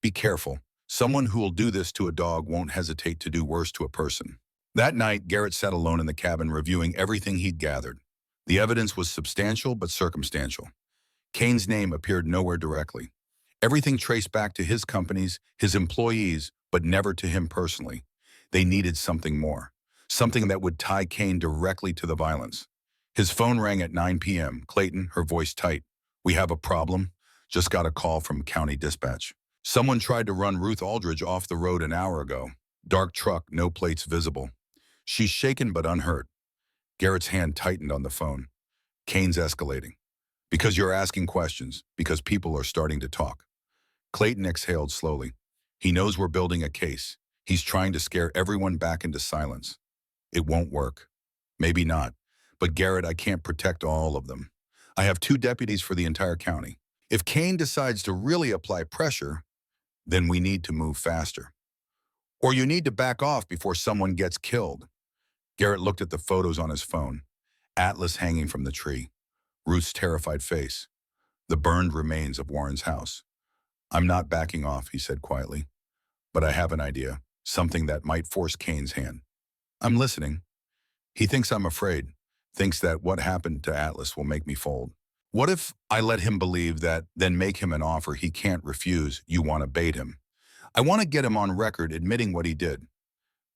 be careful. Someone who will do this to a dog won't hesitate to do worse to a person." That night, Garrett sat alone in the cabin, reviewing everything he'd gathered. The evidence was substantial but circumstantial. Kane's name appeared nowhere directly. Everything traced back to his companies, his employees, but never to him personally. They needed something more, something that would tie Kane directly to the violence. His phone rang at 9 p.m. Clayton, her voice tight. "We have a problem. Just got a call from County Dispatch. Someone tried to run Ruth Aldridge off the road an hour ago. Dark truck, no plates visible. She's shaken but unhurt." Garrett's hand tightened on the phone. "Kane's escalating. Because you're asking questions, because people are starting to talk." Clayton exhaled slowly. "He knows we're building a case. He's trying to scare everyone back into silence. It won't work." "Maybe not. But Garrett, I can't protect all of them. I have 2 deputies for the entire county. If Kane decides to really apply pressure, then we need to move faster. Or you need to back off before someone gets killed." Garrett looked at the photos on his phone. Atlas hanging from the tree. Ruth's terrified face. The burned remains of Warren's house. "I'm not backing off," he said quietly. "But I have an idea. Something that might force Kane's hand." "I'm listening." "He thinks I'm afraid. Thinks that what happened to Atlas will make me fold. What if I let him believe that, then make him an offer he can't refuse? You want to bait him. I want to get him on record admitting what he did.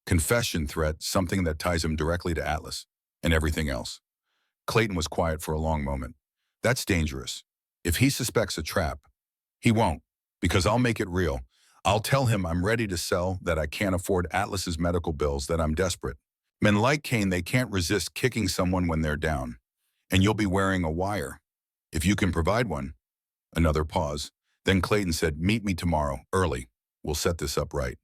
Confession threat, something that ties him directly to Atlas and everything else." Clayton was quiet for a long moment. "That's dangerous. If he suspects a trap, he won't, because I'll make it real. I'll tell him I'm ready to sell, that I can't afford Atlas's medical bills, that I'm desperate. Men like Kane, they can't resist kicking someone when they're down. And you'll be wearing a wire. If you can provide one." Another pause. Then Clayton said, "Meet me tomorrow, early. We'll set this up right."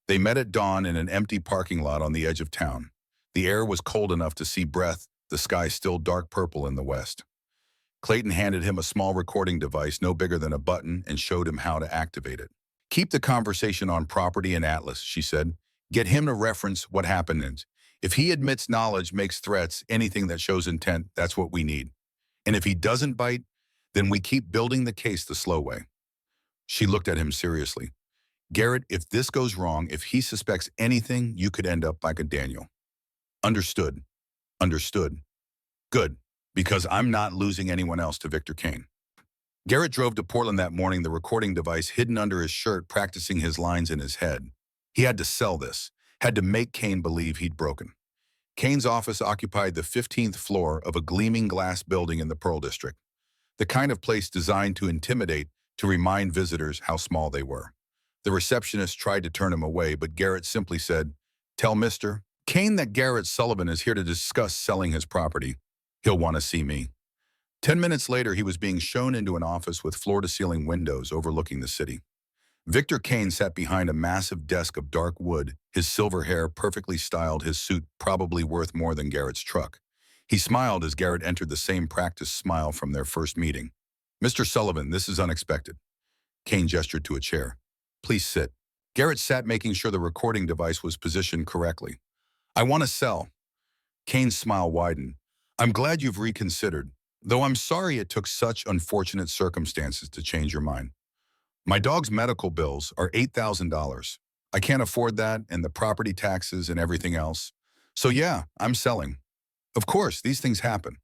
They met at dawn in an empty parking lot on the edge of town. The air was cold enough to see breath, the sky still dark purple in the west. Clayton handed him a small recording device no bigger than a button and showed him how to activate it. "Keep the conversation on property and Atlas," she said. "Get him to reference what happened. And if he admits knowledge, makes threats, anything that shows intent, that's what we need. And if he doesn't bite, then we keep building the case the slow way." She looked at him seriously. "Garrett, if this goes wrong, if he suspects anything, you could end up like a Daniel." "Understood. Understood." "Good, because I'm not losing anyone else to Victor Kane." Garrett drove to Portland that morning, the recording device hidden under his shirt, practicing his lines in his head. He had to sell this, had to make Kane believe he'd broken. Kane's office occupied the 15th floor of a gleaming glass building in the Pearl District, the kind of place designed to intimidate, to remind visitors how small they were. The receptionist tried to turn him away, but Garrett simply said, "Tell Mr. Kane that Garrett Sullivan is here to discuss selling his property. He'll want to see me." 10 minutes later, he was being shown into an office with floor-to-ceiling windows overlooking the city. Victor Kane sat behind a massive desk of dark wood, his silver hair perfectly styled, his suit probably worth more than Garrett's truck. He smiled as Garrett entered, the same practiced smile from their first meeting. "Mr. Sullivan, this is unexpected." Kane gestured to a chair. "Please sit." Garrett sat making sure the recording device was positioned correctly. I want to sell. Kane's smile widened. I'm glad you've reconsidered, though I'm sorry it took such unfortunate circumstances to change your mind. My dog's medical bills are $8,000. I can't afford that and the property taxes and everything else. So yeah, I'm selling. Of course, these things happen.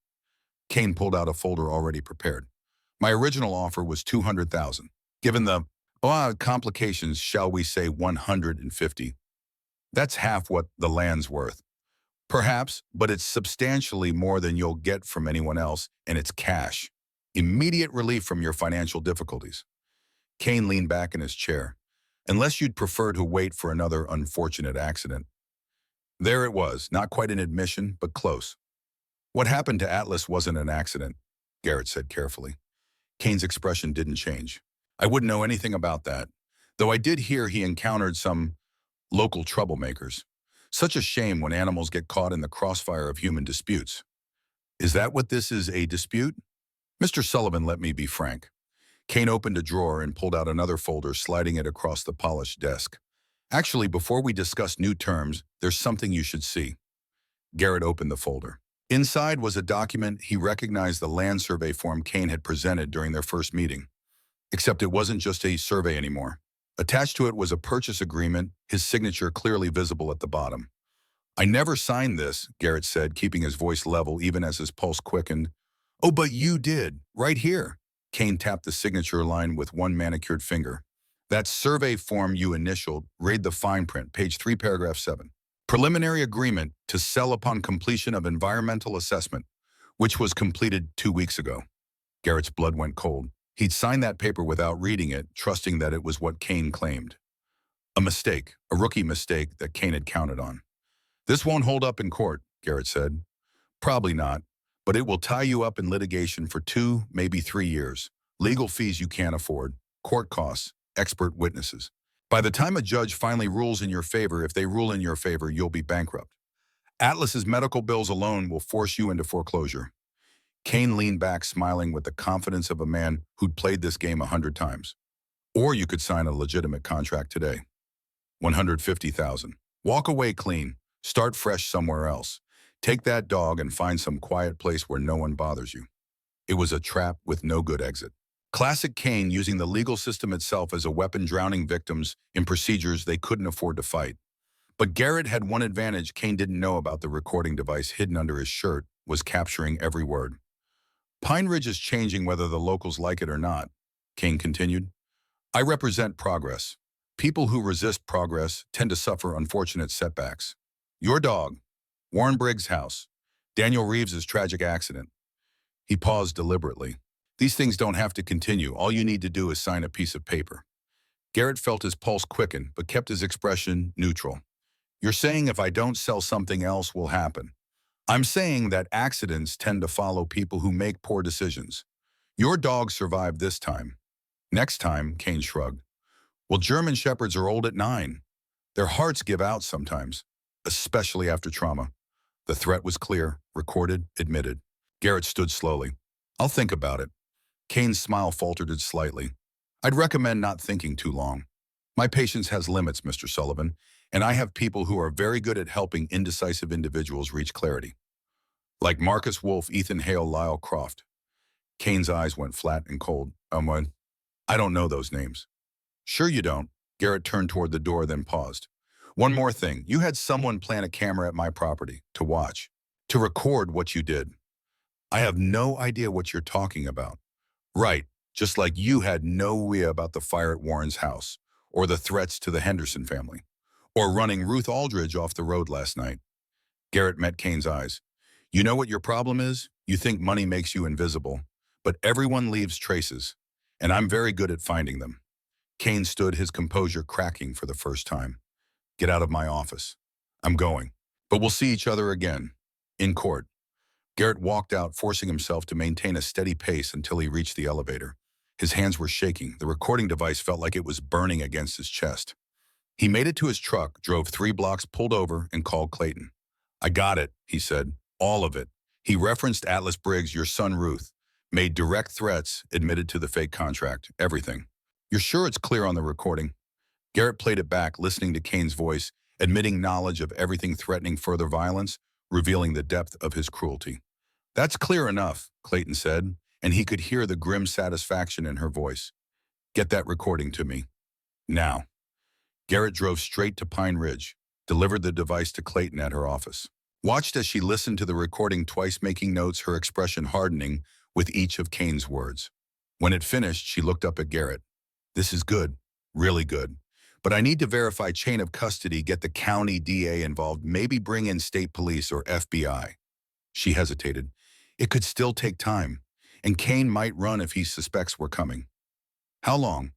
Kane pulled out a folder already prepared. My original offer was 200,000. Given the complications, shall we say 150. That's half what the land's worth. Perhaps, but it's substantially more than you'll get from anyone else, and it's cash. Immediate relief from your financial difficulties. Kane leaned back in his chair. Unless you'd prefer to wait for another unfortunate accident. There it was, not quite an admission, but close. What happened to Atlas wasn't an accident, Garrett said carefully. Kane's expression didn't change. I wouldn't know anything about that, though I did hear he encountered some local troublemakers. Such a shame when animals get caught in the crossfire of human disputes. Is that what this is, a dispute? Mr. Sullivan, let me be frank. Kane opened a drawer and pulled out another folder, sliding it across the polished desk. Actually, before we discuss new terms, there's something you should see. Garrett opened the folder. Inside was a document he recognized, the land survey form Kane had presented during their first meeting. Except it wasn't just a survey anymore. Attached to it was a purchase agreement, his signature clearly visible at the bottom. I never signed this, Garrett said, keeping his voice level even as his pulse quickened. Oh, but you did, right here. Kane tapped the signature line with one manicured finger. That survey form you initialed, read the fine print, page 3, paragraph 7. Preliminary agreement to sell upon completion of environmental assessment, which was completed 2 weeks ago. Garrett's blood went cold. He'd signed that paper without reading it, trusting that it was what Kane claimed. A mistake, a rookie mistake that Kane had counted on. This won't hold up in court, Garrett said. Probably not, but it will tie you up in litigation for 2, maybe 3 years. Legal fees you can't afford, court costs, expert witnesses. By the time a judge finally rules in your favor, if they rule in your favor, you'll be bankrupt. Atlas's medical bills alone will force you into foreclosure. Kane leaned back, smiling with the confidence of a man who'd played this game 100 times. Or you could sign a legitimate contract today. 150,000. Walk away clean. Start fresh somewhere else. Take that dog and find some quiet place where no one bothers you. It was a trap with no good exit. Classic Kane, using the legal system itself as a weapon, drowning victims in procedures they couldn't afford to fight. But Garrett had one advantage Kane didn't know about: the recording device hidden under his shirt was capturing every word. Pine Ridge is changing whether the locals like it or not, Kane continued. I represent progress. People who resist progress tend to suffer unfortunate setbacks. Your dog, Warren Briggs' house, Daniel Reeves's tragic accident. He paused deliberately. These things don't have to continue. All you need to do is sign a piece of paper. Garrett felt his pulse quicken, but kept his expression neutral. You're saying if I don't sell, something else will happen. I'm saying that accidents tend to follow people who make poor decisions. Your dog survived this time. Next time, Kane shrugged. Well, German Shepherds are old at 9. Their hearts give out sometimes, especially after trauma. The threat was clear, recorded, admitted. Garrett stood slowly. I'll think about it. Kane's smile faltered slightly. I'd recommend not thinking too long. My patience has limits, Mr. Sullivan, and I have people who are very good at helping indecisive individuals reach clarity. Like Marcus Wolf, Ethan Hale, Lyle Croft. Kane's eyes went flat and cold. I don't know those names. Sure you don't. Garrett turned toward the door, then paused. One more thing. You had someone plant a camera at my property to watch, to record what you did. I have no idea what you're talking about. Right, just like you had no idea about the fire at Warren's house, or the threats to the Henderson family, or running Ruth Aldridge off the road last night. Garrett met Kane's eyes. You know what your problem is? You think money makes you invisible, but everyone leaves traces, and I'm very good at finding them. Kane stood, his composure cracking for the first time. Get out of my office. I'm going. But we'll see each other again. In court. Garrett walked out, forcing himself to maintain a steady pace until he reached the elevator. His hands were shaking. The recording device felt like it was burning against his chest. He made it to his truck, drove 3 blocks, pulled over, and called Clayton. I got it, he said. All of it. He referenced Atlas Briggs, your son Ruth. Made direct threats, admitted to the fake contract. Everything. You're sure it's clear on the recording? Garrett played it back, listening to Kane's voice, admitting knowledge of everything threatening further violence, revealing the depth of his cruelty. "That's clear enough," Clayton said, and he could hear the grim satisfaction in her voice. "Get that recording to me. Now." Garrett drove straight to Pine Ridge, delivered the device to Clayton at her office. Watched as she listened to the recording twice, making notes, her expression hardening with each of Kane's words. When it finished, she looked up at Garrett. "This is good, really good. But I need to verify chain of custody, get the county DA involved, maybe bring in state police or FBI. She hesitated. It could still take time, and Kane might run if he suspects we're coming. How long?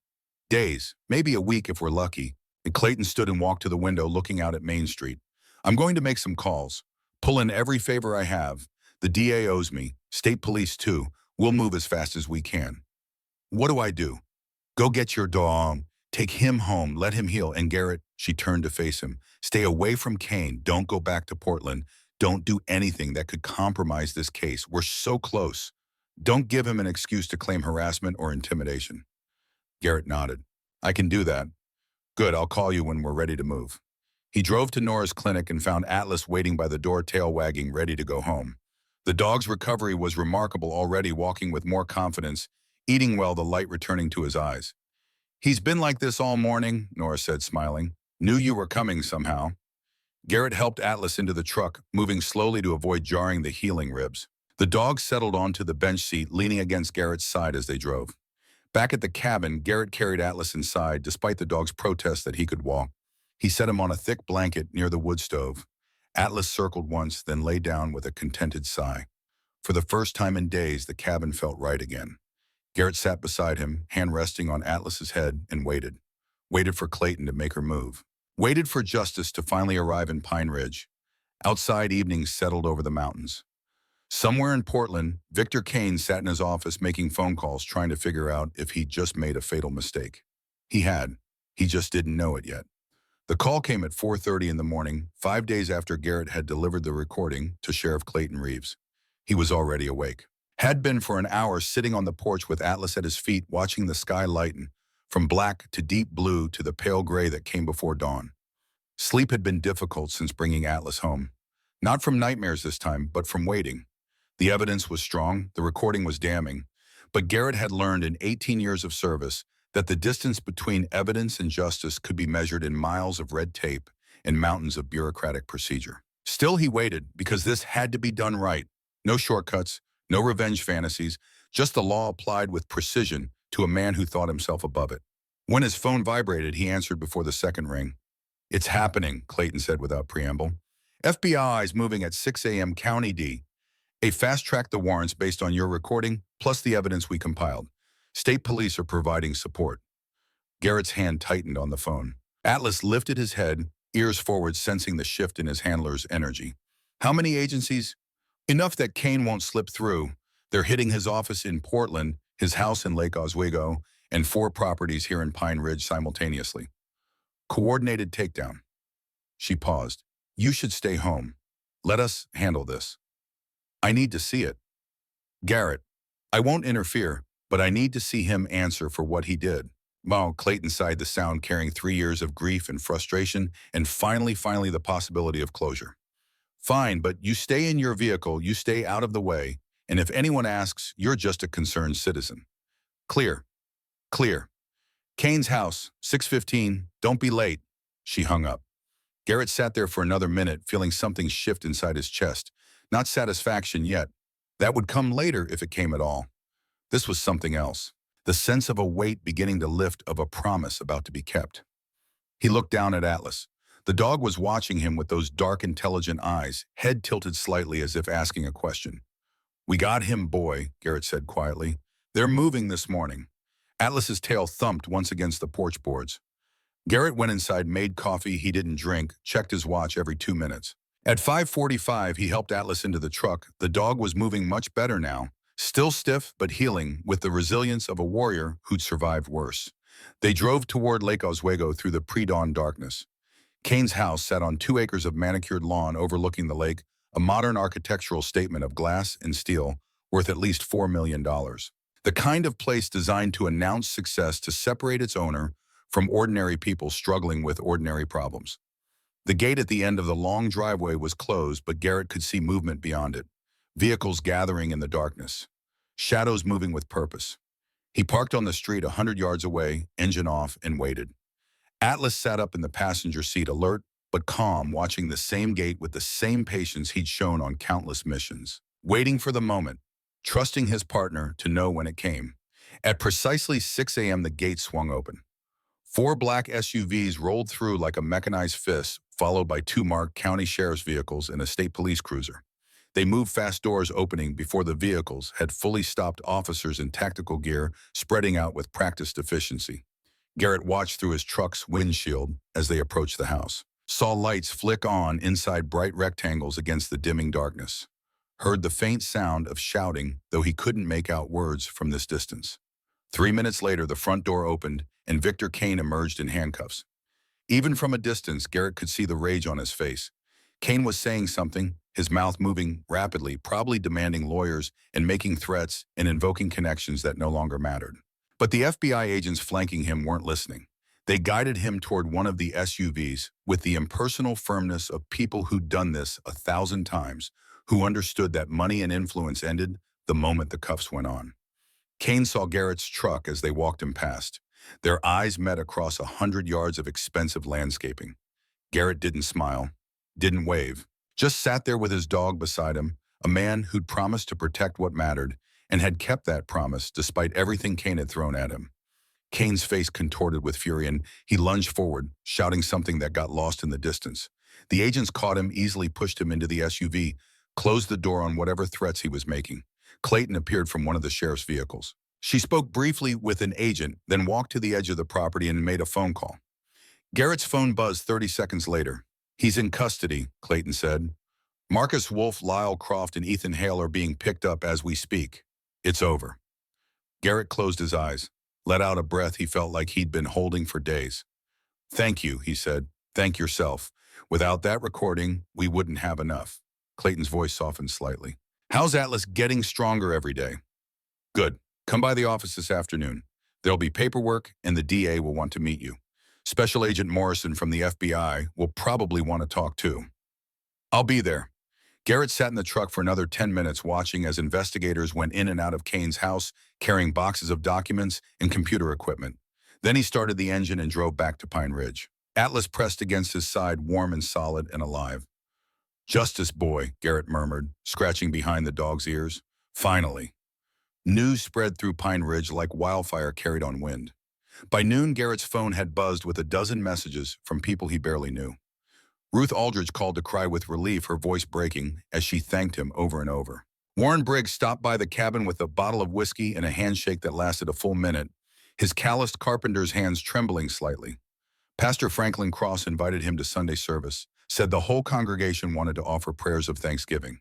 Days, maybe a week if we're lucky. And Clayton stood and walked to the window, looking out at Main Street. I'm going to make some calls. Pull in every favor I have. The DA owes me. State police too. We'll move as fast as we can. What do I do? Go get your dog. Take him home. Let him heal. And Garrett, she turned to face him. Stay away from Kane. Don't go back to Portland. Don't do anything that could compromise this case. We're so close. Don't give him an excuse to claim harassment or intimidation. Garrett nodded. I can do that. Good, I'll call you when we're ready to move. He drove to Nora's clinic and found Atlas waiting by the door, tail wagging, ready to go home. The dog's recovery was remarkable, already walking with more confidence, eating well, the light returning to his eyes. He's been like this all morning, Nora said, smiling. Knew you were coming somehow. Garrett helped Atlas into the truck, moving slowly to avoid jarring the healing ribs. The dog settled onto the bench seat, leaning against Garrett's side as they drove. Back at the cabin, Garrett carried Atlas inside, despite the dog's protest that he could walk. He set him on a thick blanket near the wood stove. Atlas circled once, then lay down with a contented sigh. For the first time in days, the cabin felt right again. Garrett sat beside him, hand resting on Atlas's head, and waited. Waited for Clayton to make her move. Waited for justice to finally arrive in Pine Ridge. Outside, evenings settled over the mountains. Somewhere in Portland, Victor Kane sat in his office making phone calls, trying to figure out if he'd just made a fatal mistake. He had. He just didn't know it yet. The call came at 4:30 in the morning, 5 days after Garrett had delivered the recording to Sheriff Clayton Reeves. He was already awake. Had been for an hour, sitting on the porch with Atlas at his feet, watching the sky lighten, from black to deep blue to the pale gray that came before dawn. Sleep had been difficult since bringing Atlas home. Not from nightmares this time, but from waiting. The evidence was strong, the recording was damning, but Garrett had learned in 18 years of service that the distance between evidence and justice could be measured in miles of red tape and mountains of bureaucratic procedure. Still, he waited, because this had to be done right. No shortcuts, no revenge fantasies, just the law applied with precision to a man who thought himself above it. When his phone vibrated, he answered before the second ring. It's happening, Clayton said without preamble. FBI is moving at 6 a.m. County D. A fast-track the warrants based on your recording, plus the evidence we compiled. State police are providing support. Garrett's hand tightened on the phone. Atlas lifted his head, ears forward, sensing the shift in his handler's energy. How many agencies? Enough that Kane won't slip through. They're hitting his office in Portland, his house in Lake Oswego, and 4 properties here in Pine Ridge simultaneously. Coordinated takedown. She paused. You should stay home. Let us handle this. I need to see it. Garrett, I won't interfere, but I need to see him answer for what he did. Wow, Clayton sighed, the sound carrying 3 years of grief and frustration, and finally the possibility of closure. Fine, but you stay in your vehicle, you stay out of the way, and if anyone asks, you're just a concerned citizen. Clear. Clear. Kane's house, 6:15, don't be late. She hung up. Garrett sat there for another minute, feeling something shift inside his chest. Not satisfaction yet. That would come later if it came at all. This was something else. The sense of a weight beginning to lift, of a promise about to be kept. He looked down at Atlas. The dog was watching him with those dark, intelligent eyes, head tilted slightly as if asking a question. We got him, boy, Garrett said quietly. They're moving this morning. Atlas's tail thumped once against the porch boards. Garrett went inside, made coffee he didn't drink, checked his watch every 2 minutes. At 5:45, he helped Atlas into the truck. The dog was moving much better now, still stiff but healing, with the resilience of a warrior who'd survived worse. They drove toward Lake Oswego through the pre-dawn darkness. Kane's house sat on 2 acres of manicured lawn overlooking the lake, a modern architectural statement of glass and steel worth at least $4 million. The kind of place designed to announce success, to separate its owner from ordinary people struggling with ordinary problems. The gate at the end of the long driveway was closed, but Garrett could see movement beyond it. Vehicles gathering in the darkness. Shadows moving with purpose. He parked on the street 100 yards away, engine off, and waited. Atlas sat up in the passenger seat, alert but calm, watching the same gate with the same patience he'd shown on countless missions. Waiting for the moment, trusting his partner to know when it came. At precisely 6 a.m., the gate swung open. 4 black SUVs rolled through like a mechanized fist, followed by 2 marked county sheriff's vehicles and a state police cruiser. They moved fast, doors opening before the vehicles had fully stopped, officers in tactical gear spreading out with practiced efficiency. Garrett watched through his truck's windshield as they approached the house. Saw lights flick on inside bright rectangles against the dimming darkness. Heard the faint sound of shouting, though he couldn't make out words from this distance. 3 minutes later, the front door opened and Victor Kane emerged in handcuffs. Even from a distance, Garrett could see the rage on his face. Kane was saying something, his mouth moving rapidly, probably demanding lawyers and making threats and invoking connections that no longer mattered. But the FBI agents flanking him weren't listening. They guided him toward one of the SUVs with the impersonal firmness of people who'd done this 1,000 times, who understood that money and influence ended the moment the cuffs went on. Kane saw Garrett's truck as they walked him past. Their eyes met across 100 yards of expensive landscaping. Garrett didn't smile, didn't wave, just sat there with his dog beside him, a man who'd promised to protect what mattered and had kept that promise despite everything Kane had thrown at him. Kane's face contorted with fury and he lunged forward, shouting something that got lost in the distance. The agents caught him, easily pushed him into the SUV, closed the door on whatever threats he was making. Clayton appeared from one of the sheriff's vehicles. She spoke briefly with an agent, then walked to the edge of the property and made a phone call. Garrett's phone buzzed 30 seconds later. "He's in custody," Clayton said. "Marcus Wolf, Lyle Croft, and Ethan Hale are being picked up as we speak. It's over." Garrett closed his eyes, let out a breath he felt like he'd been holding for days. "Thank you," he said. "Thank yourself. Without that recording, we wouldn't have enough." Clayton's voice softened slightly. "How's Atlas getting stronger every day?" "Good. Come by the office this afternoon. There'll be paperwork, and the DA will want to meet you. Special Agent Morrison from the FBI will probably want to talk too." "I'll be there." Garrett sat in the truck for another 10 minutes watching as investigators went in and out of Kane's house, carrying boxes of documents and computer equipment. Then he started the engine and drove back to Pine Ridge. Atlas pressed against his side, warm and solid and alive. "Justice boy," Garrett murmured, scratching behind the dog's ears. "Finally." News spread through Pine Ridge like wildfire carried on wind. By noon, Garrett's phone had buzzed with a dozen messages from people he barely knew. Ruth Aldridge called to cry with relief, her voice breaking as she thanked him over and over. Warren Briggs stopped by the cabin with a bottle of whiskey and a handshake that lasted a full minute, his calloused carpenter's hands trembling slightly. Pastor Franklin Cross invited him to Sunday service, said the whole congregation wanted to offer prayers of thanksgiving.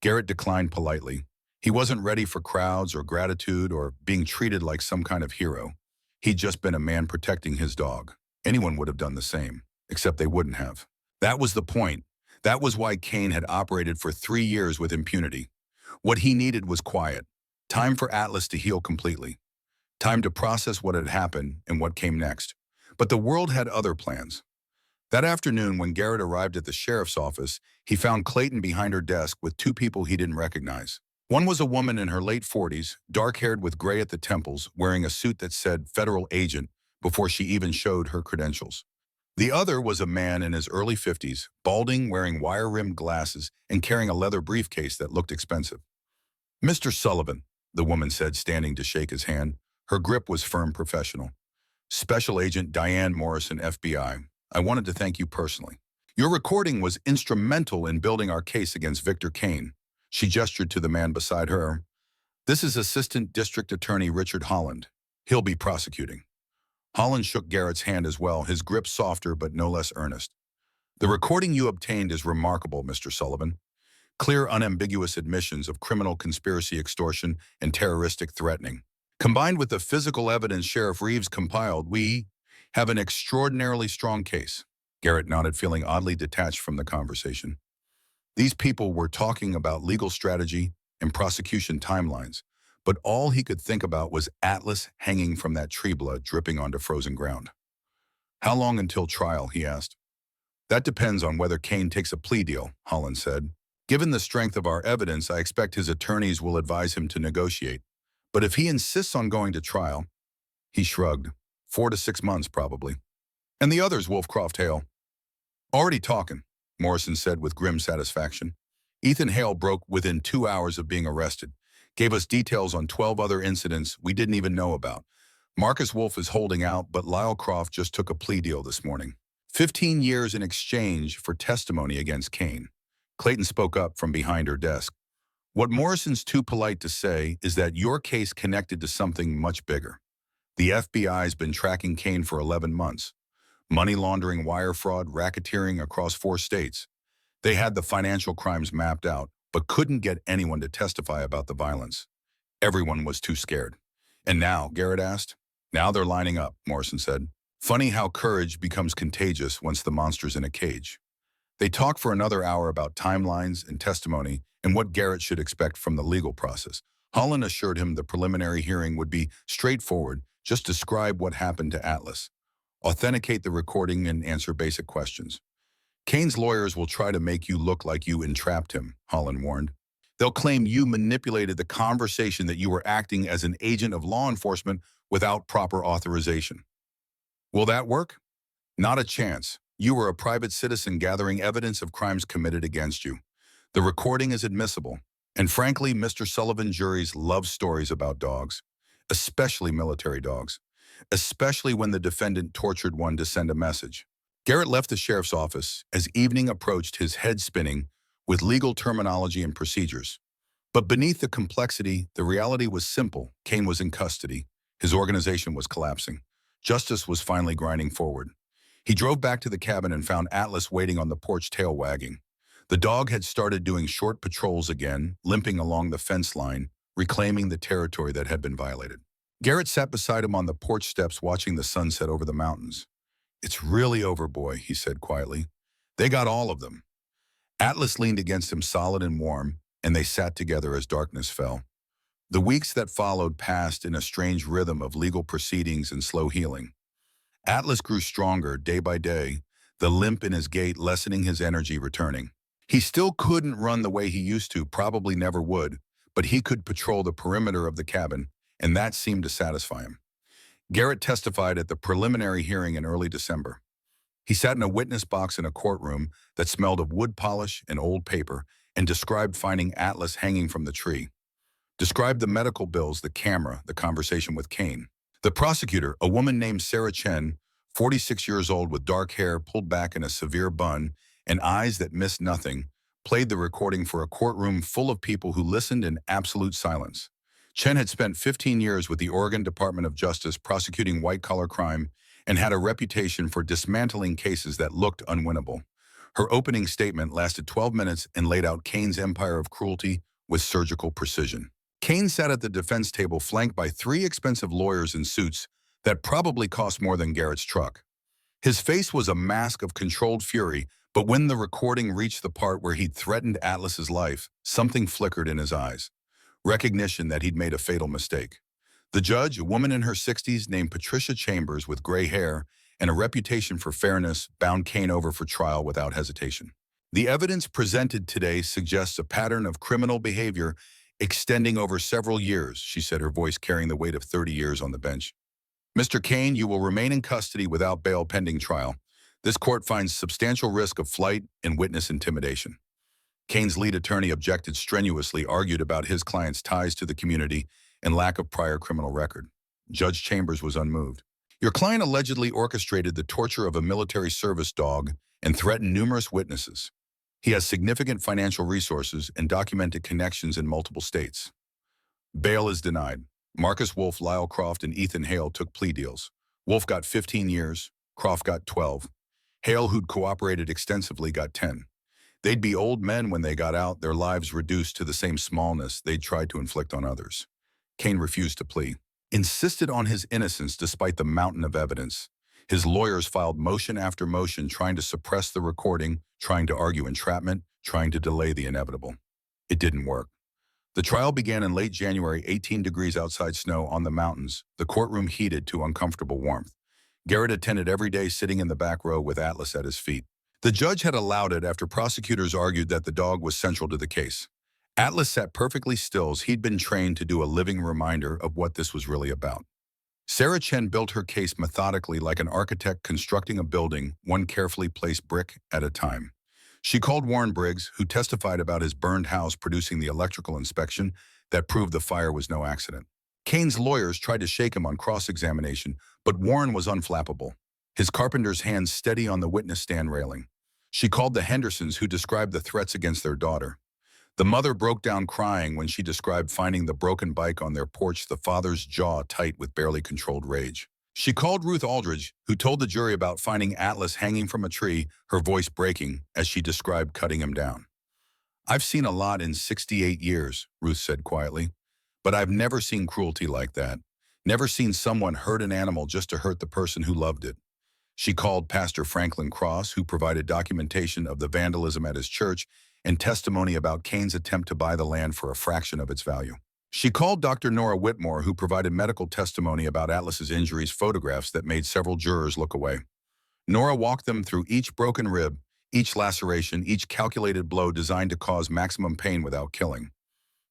Garrett declined politely. He wasn't ready for crowds or gratitude or being treated like some kind of hero. He'd just been a man protecting his dog. Anyone would have done the same, except they wouldn't have. That was the point. That was why Kane had operated for 3 years with impunity. What he needed was quiet. Time for Atlas to heal completely. Time to process what had happened and what came next. But the world had other plans. That afternoon, when Garrett arrived at the sheriff's office, he found Clayton behind her desk with 2 people he didn't recognize. One was a woman in her late 40s, dark-haired with gray at the temples, wearing a suit that said federal agent before she even showed her credentials. The other was a man in his early 50s, balding, wearing wire-rimmed glasses, and carrying a leather briefcase that looked expensive. "Mr. Sullivan," the woman said, standing to shake his hand. Her grip was firm, professional. "Special Agent Diane Morrison, FBI. I wanted to thank you personally. Your recording was instrumental in building our case against Victor Kane." She gestured to the man beside her. "This is Assistant District Attorney Richard Holland. He'll be prosecuting." Holland shook Garrett's hand as well, his grip softer but no less earnest. "The recording you obtained is remarkable, Mr. Sullivan. Clear, unambiguous admissions of criminal conspiracy, extortion, and terroristic threatening. Combined with the physical evidence Sheriff Reeves compiled, we have an extraordinarily strong case." Garrett nodded, feeling oddly detached from the conversation. These people were talking about legal strategy and prosecution timelines, but all he could think about was Atlas hanging from that tree, blood dripping onto frozen ground. How long until trial, he asked. That depends on whether Kane takes a plea deal, Holland said. Given the strength of our evidence, I expect his attorneys will advise him to negotiate. But if he insists on going to trial, he shrugged. 4 to 6 months, probably. And the others, Wolfcroft Hale. Already talking, Morrison said with grim satisfaction. Ethan Hale broke within 2 hours of being arrested, gave us details on 12 other incidents we didn't even know about. Marcus Wolf is holding out, but Lyle Croft just took a plea deal this morning. 15 years in exchange for testimony against Kane. Clayton spoke up from behind her desk. What Morrison's too polite to say is that your case connected to something much bigger. The FBI's been tracking Kane for 11 months. Money laundering, wire fraud, racketeering across 4 states. They had the financial crimes mapped out, but couldn't get anyone to testify about the violence. Everyone was too scared. And now, Garrett asked? Now they're lining up, Morrison said. Funny how courage becomes contagious once the monster's in a cage. They talked for another hour about timelines and testimony and what Garrett should expect from the legal process. Holland assured him the preliminary hearing would be straightforward, just describe what happened to Atlas. Authenticate the recording and answer basic questions. Kane's lawyers will try to make you look like you entrapped him, Holland warned. They'll claim you manipulated the conversation, that you were acting as an agent of law enforcement without proper authorization. Will that work? Not a chance. You were a private citizen gathering evidence of crimes committed against you. The recording is admissible. And frankly, Mr. Sullivan, juries love stories about dogs, especially military dogs, especially when the defendant tortured one to send a message. Garrett left the sheriff's office as evening approached, his head spinning with legal terminology and procedures. But beneath the complexity, the reality was simple. Kane was in custody. His organization was collapsing. Justice was finally grinding forward. He drove back to the cabin and found Atlas waiting on the porch, tail wagging. The dog had started doing short patrols again, limping along the fence line, reclaiming the territory that had been violated. Garrett sat beside him on the porch steps, watching the sunset over the mountains. It's really over, boy, he said quietly. They got all of them. Atlas leaned against him, solid and warm, and they sat together as darkness fell. The weeks that followed passed in a strange rhythm of legal proceedings and slow healing. Atlas grew stronger day by day, the limp in his gait lessening, his energy returning. He still couldn't run the way he used to, probably never would, but he could patrol the perimeter of the cabin, and that seemed to satisfy him. Garrett testified at the preliminary hearing in early December. He sat in a witness box in a courtroom that smelled of wood polish and old paper, and described finding Atlas hanging from the tree. Described the medical bills, the camera, the conversation with Kane. The prosecutor, a woman named Sarah Chen, 46 years old with dark hair pulled back in a severe bun and eyes that missed nothing, played the recording for a courtroom full of people who listened in absolute silence. Chen had spent 15 years with the Oregon Department of Justice prosecuting white-collar crime and had a reputation for dismantling cases that looked unwinnable. Her opening statement lasted 12 minutes and laid out Kane's empire of cruelty with surgical precision. Kane sat at the defense table, flanked by 3 expensive lawyers in suits that probably cost more than Garrett's truck. His face was a mask of controlled fury, but when the recording reached the part where he'd threatened Atlas's life, something flickered in his eyes. Recognition that he'd made a fatal mistake. The judge, a woman in her 60s named Patricia Chambers with gray hair and a reputation for fairness, bound Kane over for trial without hesitation. The evidence presented today suggests a pattern of criminal behavior extending over several years, she said, her voice carrying the weight of 30 years on the bench. Mr. Kane, you will remain in custody without bail pending trial. This court finds substantial risk of flight and witness intimidation. Kane's lead attorney objected strenuously, argued about his client's ties to the community and lack of prior criminal record. Judge Chambers was unmoved. Your client allegedly orchestrated the torture of a military service dog and threatened numerous witnesses. He has significant financial resources and documented connections in multiple states. Bail is denied. Marcus Wolf, Lyle Croft, and Ethan Hale took plea deals. Wolf got 15 years, Croft got 12. Hale, who'd cooperated extensively, got 10. They'd be old men when they got out, their lives reduced to the same smallness they'd tried to inflict on others. Kane refused to plea, insisted on his innocence despite the mountain of evidence. His lawyers filed motion after motion, trying to suppress the recording, trying to argue entrapment, trying to delay the inevitable. It didn't work. The trial began in late January, 18 degrees outside, snow on the mountains, the courtroom heated to uncomfortable warmth. Garrett attended every day, sitting in the back row with Atlas at his feet. The judge had allowed it after prosecutors argued that the dog was central to the case. Atlas sat perfectly still as he'd been trained to do, a living reminder of what this was really about. Sarah Chen built her case methodically, like an architect constructing a building, one carefully placed brick at a time. She called Warren Briggs, who testified about his burned house producing the electrical inspection that proved the fire was no accident. Kane's lawyers tried to shake him on cross-examination, but Warren was unflappable, his carpenter's hands steady on the witness stand railing. She called the Hendersons, who described the threats against their daughter. The mother broke down crying when she described finding the broken bike on their porch, the father's jaw tight with barely controlled rage. She called Ruth Aldridge, who told the jury about finding Atlas hanging from a tree, her voice breaking as she described cutting him down. "I've seen a lot in 68 years, Ruth said quietly, but I've never seen cruelty like that. Never seen someone hurt an animal just to hurt the person who loved it." She called Pastor Franklin Cross, who provided documentation of the vandalism at his church and testimony about Kane's attempt to buy the land for a fraction of its value. She called Dr. Nora Whitmore, who provided medical testimony about Atlas's injuries, photographs that made several jurors look away. Nora walked them through each broken rib, each laceration, each calculated blow designed to cause maximum pain without killing.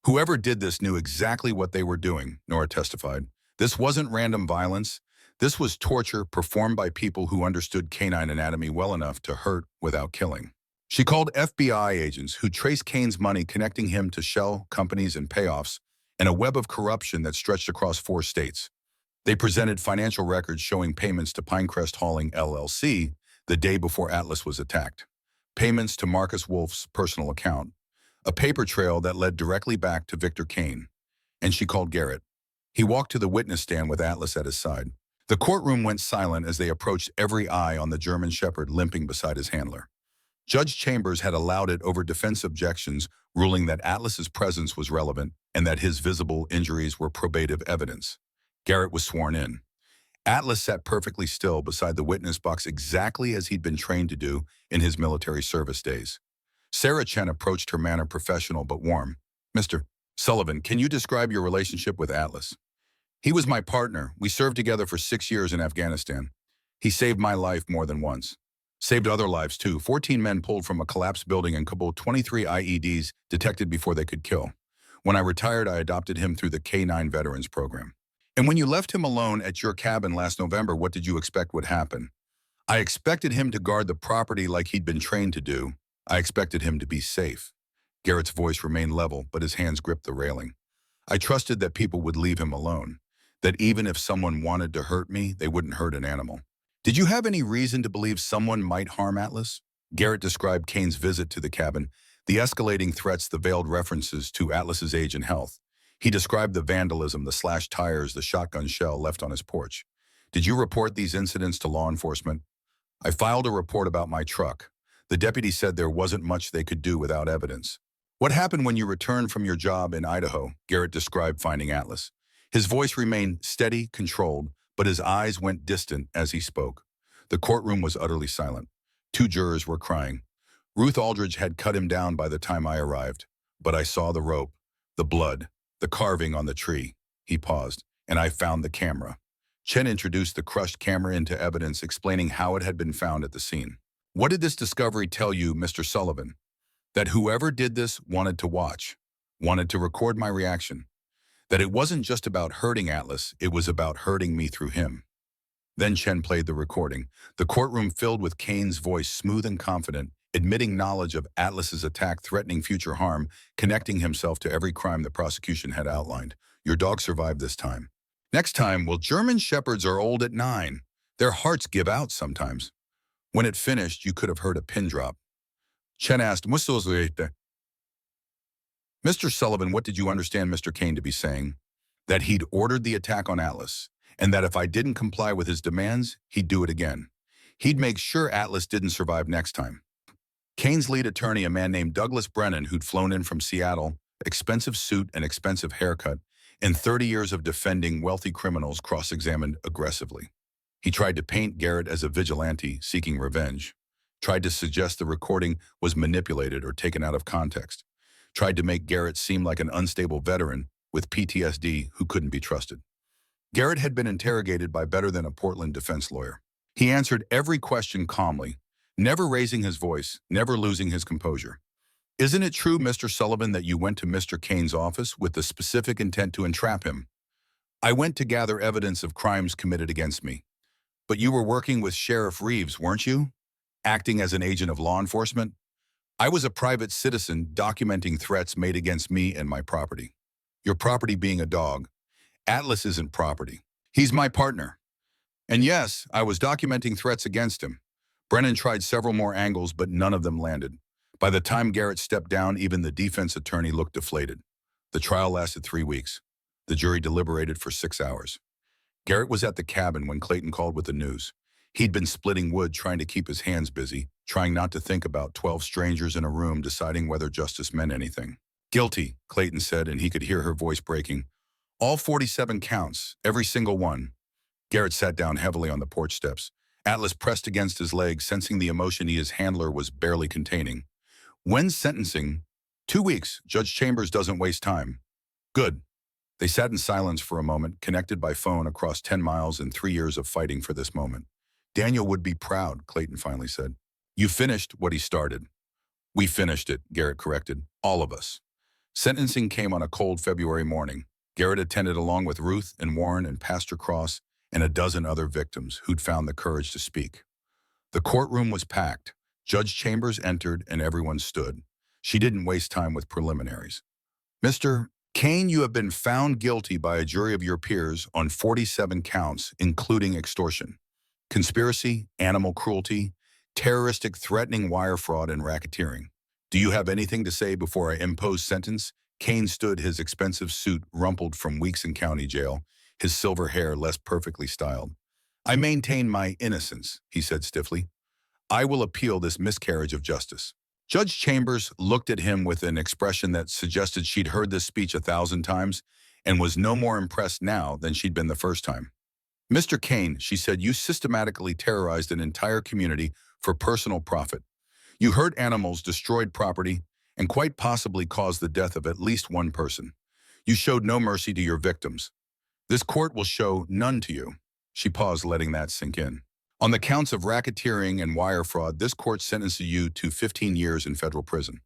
"Whoever did this knew exactly what they were doing," Nora testified. "This wasn't random violence. This was torture performed by people who understood canine anatomy well enough to hurt without killing." She called FBI agents who traced Kane's money, connecting him to shell companies and payoffs, and a web of corruption that stretched across 4 states. They presented financial records showing payments to Pinecrest Hauling LLC the day before Atlas was attacked, payments to Marcus Wolf's personal account, a paper trail that led directly back to Victor Kane. And she called Garrett. He walked to the witness stand with Atlas at his side. The courtroom went silent as they approached, every eye on the German Shepherd limping beside his handler. Judge Chambers had allowed it over defense objections, ruling that Atlas's presence was relevant and that his visible injuries were probative evidence. Garrett was sworn in. Atlas sat perfectly still beside the witness box, exactly as he'd been trained to do in his military service days. Sarah Chen approached, her manner professional but warm. "Mr. Sullivan, can you describe your relationship with Atlas?" "He was my partner. We served together for 6 years in Afghanistan. He saved my life more than once. Saved other lives too. 14 men pulled from a collapsed building in Kabul, 23 IEDs detected before they could kill. When I retired, I adopted him through the K-9 Veterans Program. And when you left him alone at your cabin last November, what did you expect would happen?" "I expected him to guard the property like he'd been trained to do. I expected him to be safe." Garrett's voice remained level, but his hands gripped the railing. "I trusted that people would leave him alone, that even if someone wanted to hurt me, they wouldn't hurt an animal." "Did you have any reason to believe someone might harm Atlas?" Garrett described Kane's visit to the cabin, the escalating threats, the veiled references to Atlas's age and health. He described the vandalism, the slashed tires, the shotgun shell left on his porch. "Did you report these incidents to law enforcement?" "I filed a report about my truck. The deputy said there wasn't much they could do without evidence." "What happened when you returned from your job in Idaho?" Garrett described finding Atlas. His voice remained steady, controlled, but his eyes went distant as he spoke. The courtroom was utterly silent. 2 jurors were crying. "Ruth Aldridge had cut him down by the time I arrived, but I saw the rope, the blood, the carving on the tree." He paused. "And I found the camera." Chen introduced the crushed camera into evidence, explaining how it had been found at the scene. "What did this discovery tell you, Mr. Sullivan?" "That whoever did this wanted to watch, wanted to record my reaction. That it wasn't just about hurting Atlas, it was about hurting me through him." Then Chen played the recording. The courtroom filled with Kane's voice, smooth and confident, admitting knowledge of Atlas's attack, threatening future harm, connecting himself to every crime the prosecution had outlined. "Your dog survived this time. Next time, well, German Shepherds are old at 9. Their hearts give out sometimes." When it finished, you could have heard a pin drop. Chen asked, "Mr. Sullivan, what did you understand Mr. Kane to be saying?" "That he'd ordered the attack on Atlas, and that if I didn't comply with his demands, he'd do it again. He'd make sure Atlas didn't survive next time." Kane's lead attorney, a man named Douglas Brennan, who'd flown in from Seattle, expensive suit and expensive haircut, and 30 years of defending wealthy criminals, cross-examined aggressively. He tried to paint Garrett as a vigilante seeking revenge, tried to suggest the recording was manipulated or taken out of context, tried to make Garrett seem like an unstable veteran with PTSD who couldn't be trusted. Garrett had been interrogated by better than a Portland defense lawyer. He answered every question calmly, never raising his voice, never losing his composure. Isn't it true, Mr. Sullivan, that you went to Mr. Kane's office with the specific intent to entrap him? I went to gather evidence of crimes committed against me. But you were working with Sheriff Reeves, weren't you? Acting as an agent of law enforcement? I was a private citizen documenting threats made against me and my property. Your property being a dog. Atlas isn't property. He's my partner. And yes, I was documenting threats against him. Brennan tried several more angles, but none of them landed. By the time Garrett stepped down, even the defense attorney looked deflated. The trial lasted 3 weeks. The jury deliberated for 6 hours. Garrett was at the cabin when Clayton called with the news. He'd been splitting wood, trying to keep his hands busy, trying not to think about 12 strangers in a room deciding whether justice meant anything. Guilty, Clayton said, and he could hear her voice breaking. All 47 counts, every single one. Garrett sat down heavily on the porch steps. Atlas pressed against his leg, sensing the emotion his handler was barely containing. When's sentencing? 2 weeks. Judge Chambers doesn't waste time. Good. They sat in silence for a moment, connected by phone across 10 miles and 3 years of fighting for this moment. Daniel would be proud, Clayton finally said. You finished what he started. We finished it, Garrett corrected. All of us. Sentencing came on a cold February morning. Garrett attended along with Ruth and Warren and Pastor Cross and a dozen other victims who'd found the courage to speak. The courtroom was packed. Judge Chambers entered and everyone stood. She didn't waste time with preliminaries. Mr. Kane, you have been found guilty by a jury of your peers on 47 counts, including extortion, conspiracy, animal cruelty, terroristic threatening, wire fraud, and racketeering. Do you have anything to say before I impose sentence? Kane stood, his expensive suit rumpled from weeks in county jail, his silver hair less perfectly styled. I maintain my innocence, he said stiffly. I will appeal this miscarriage of justice. Judge Chambers looked at him with an expression that suggested she'd heard this speech 1,000 times and was no more impressed now than she'd been the first time. Mr. Kane, she said, you systematically terrorized an entire community for personal profit. You hurt animals, destroyed property, and quite possibly caused the death of at least one person. You showed no mercy to your victims. This court will show none to you. She paused, letting that sink in. On the counts of racketeering and wire fraud, this court sentences you to 15 years in federal prison.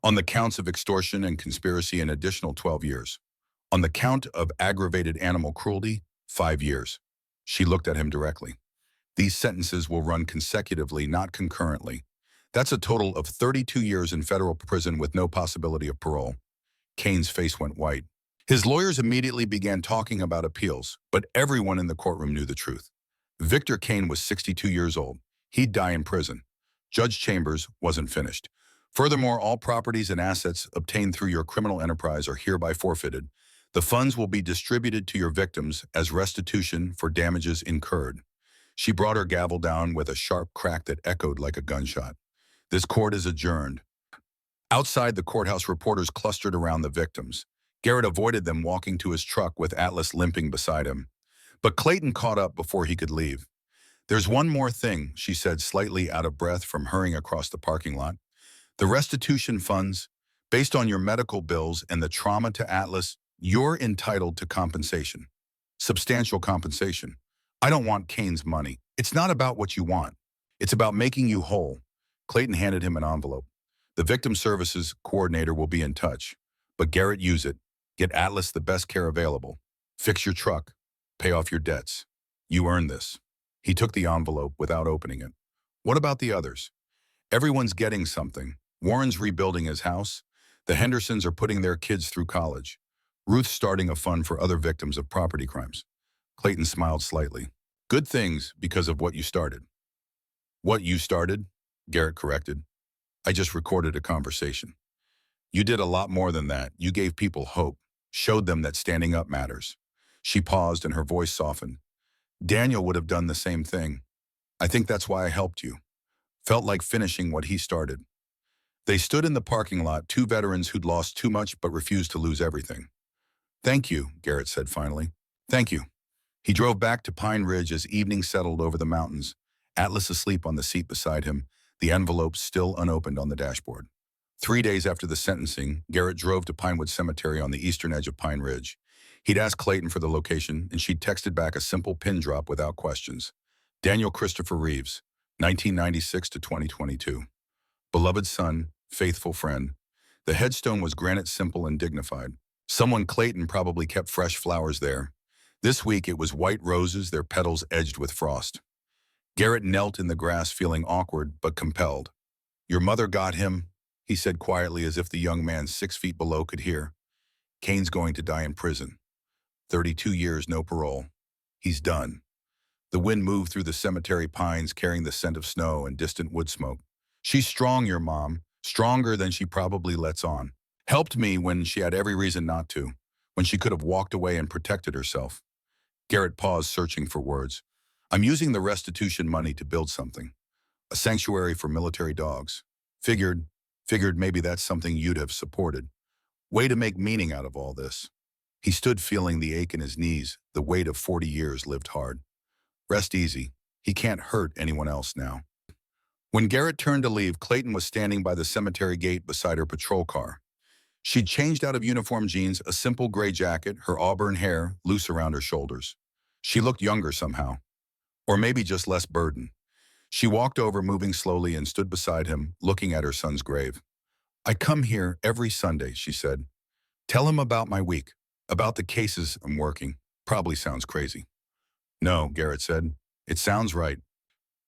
On the counts of extortion and conspiracy, an additional 12 years. On the count of aggravated animal cruelty, 5 years. She looked at him directly. These sentences will run consecutively, not concurrently. That's a total of 32 years in federal prison with no possibility of parole. Kane's face went white. His lawyers immediately began talking about appeals, but everyone in the courtroom knew the truth. Victor Kane was 62 years old. He'd die in prison. Judge Chambers wasn't finished. Furthermore, all properties and assets obtained through your criminal enterprise are hereby forfeited. The funds will be distributed to your victims as restitution for damages incurred. She brought her gavel down with a sharp crack that echoed like a gunshot. This court is adjourned. Outside the courthouse, reporters clustered around the victims. Garrett avoided them, walking to his truck with Atlas limping beside him. But Clayton caught up before he could leave. There's one more thing, she said, slightly out of breath from hurrying across the parking lot. The restitution funds, based on your medical bills and the trauma to Atlas, you're entitled to compensation. Substantial compensation. I don't want Kane's money. It's not about what you want. It's about making you whole. Clayton handed him an envelope. The victim services coordinator will be in touch. But Garrett, use it. Get Atlas the best care available. Fix your truck. Pay off your debts. You earned this. He took the envelope without opening it. What about the others? Everyone's getting something. Warren's rebuilding his house. The Hendersons are putting their kids through college. Ruth's starting a fund for other victims of property crimes. Clayton smiled slightly. Good things because of what you started. What you started? Garrett corrected. I just recorded a conversation. You did a lot more than that. You gave people hope, showed them that standing up matters. She paused and her voice softened. Daniel would have done the same thing. I think that's why I helped you. Felt like finishing what he started. They stood in the parking lot, two veterans who'd lost too much but refused to lose everything. Thank you, Garrett said finally. Thank you. He drove back to Pine Ridge as evening settled over the mountains, Atlas asleep on the seat beside him, the envelope still unopened on the dashboard. 3 days after the sentencing, Garrett drove to Pinewood Cemetery on the eastern edge of Pine Ridge. He'd asked Clayton for the location, and she'd texted back a simple pin drop without questions. Daniel Christopher Reeves, 1996 to 2022. Beloved son, faithful friend. The headstone was granite simple and dignified. Someone Clayton probably kept fresh flowers there. This week it was white roses, their petals edged with frost. Garrett knelt in the grass feeling awkward but compelled. Your mother got him, he said quietly as if the young man 6 feet below could hear. Kane's going to die in prison. 32 years, no parole. He's done. The wind moved through the cemetery pines carrying the scent of snow and distant wood smoke. She's strong, your mom, stronger than she probably lets on. Helped me when she had every reason not to, when she could have walked away and protected herself. Garrett paused, searching for words. I'm using the restitution money to build something. A sanctuary for military dogs. Figured maybe that's something you'd have supported. Way to make meaning out of all this. He stood feeling the ache in his knees, the weight of 40 years lived hard. Rest easy. He can't hurt anyone else now. When Garrett turned to leave, Clayton was standing by the cemetery gate beside her patrol car. She'd changed out of uniform jeans, a simple gray jacket, her auburn hair loose around her shoulders. She looked younger somehow. Or maybe just less burdened. She walked over, moving slowly, and stood beside him, looking at her son's grave. I come here every Sunday, she said. Tell him about my week, about the cases I'm working. Probably sounds crazy. No, Garrett said. It sounds right.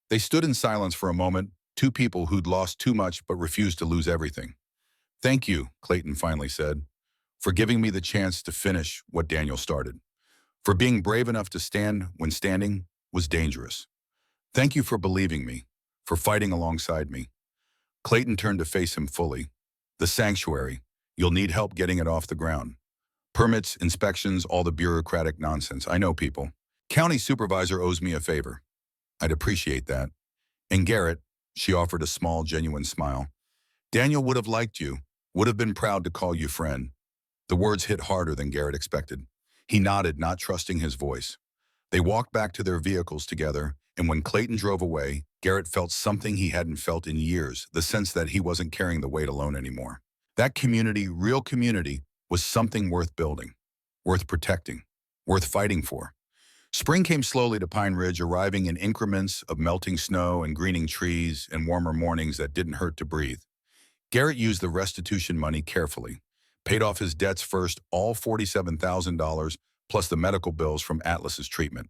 They stood in silence for a moment, two people who'd lost too much but refused to lose everything. Thank you, Clayton finally said, for giving me the chance to finish what Daniel started. For being brave enough to stand when standing was dangerous. Thank you for believing me, for fighting alongside me. Clayton turned to face him fully. The sanctuary. You'll need help getting it off the ground. Permits, inspections, all the bureaucratic nonsense. I know people. County supervisor owes me a favor. I'd appreciate that. And Garrett, she offered a small, genuine smile. Daniel would have liked you, would have been proud to call you friend. The words hit harder than Garrett expected. He nodded, not trusting his voice. They walked back to their vehicles together, and when Clayton drove away, Garrett felt something he hadn't felt in years, the sense that he wasn't carrying the weight alone anymore. That community, real community, was something worth building, worth protecting, worth fighting for. Spring came slowly to Pine Ridge, arriving in increments of melting snow and greening trees and warmer mornings that didn't hurt to breathe. Garrett used the restitution money carefully, paid off his debts first, all $47,000, plus the medical bills from Atlas's treatment.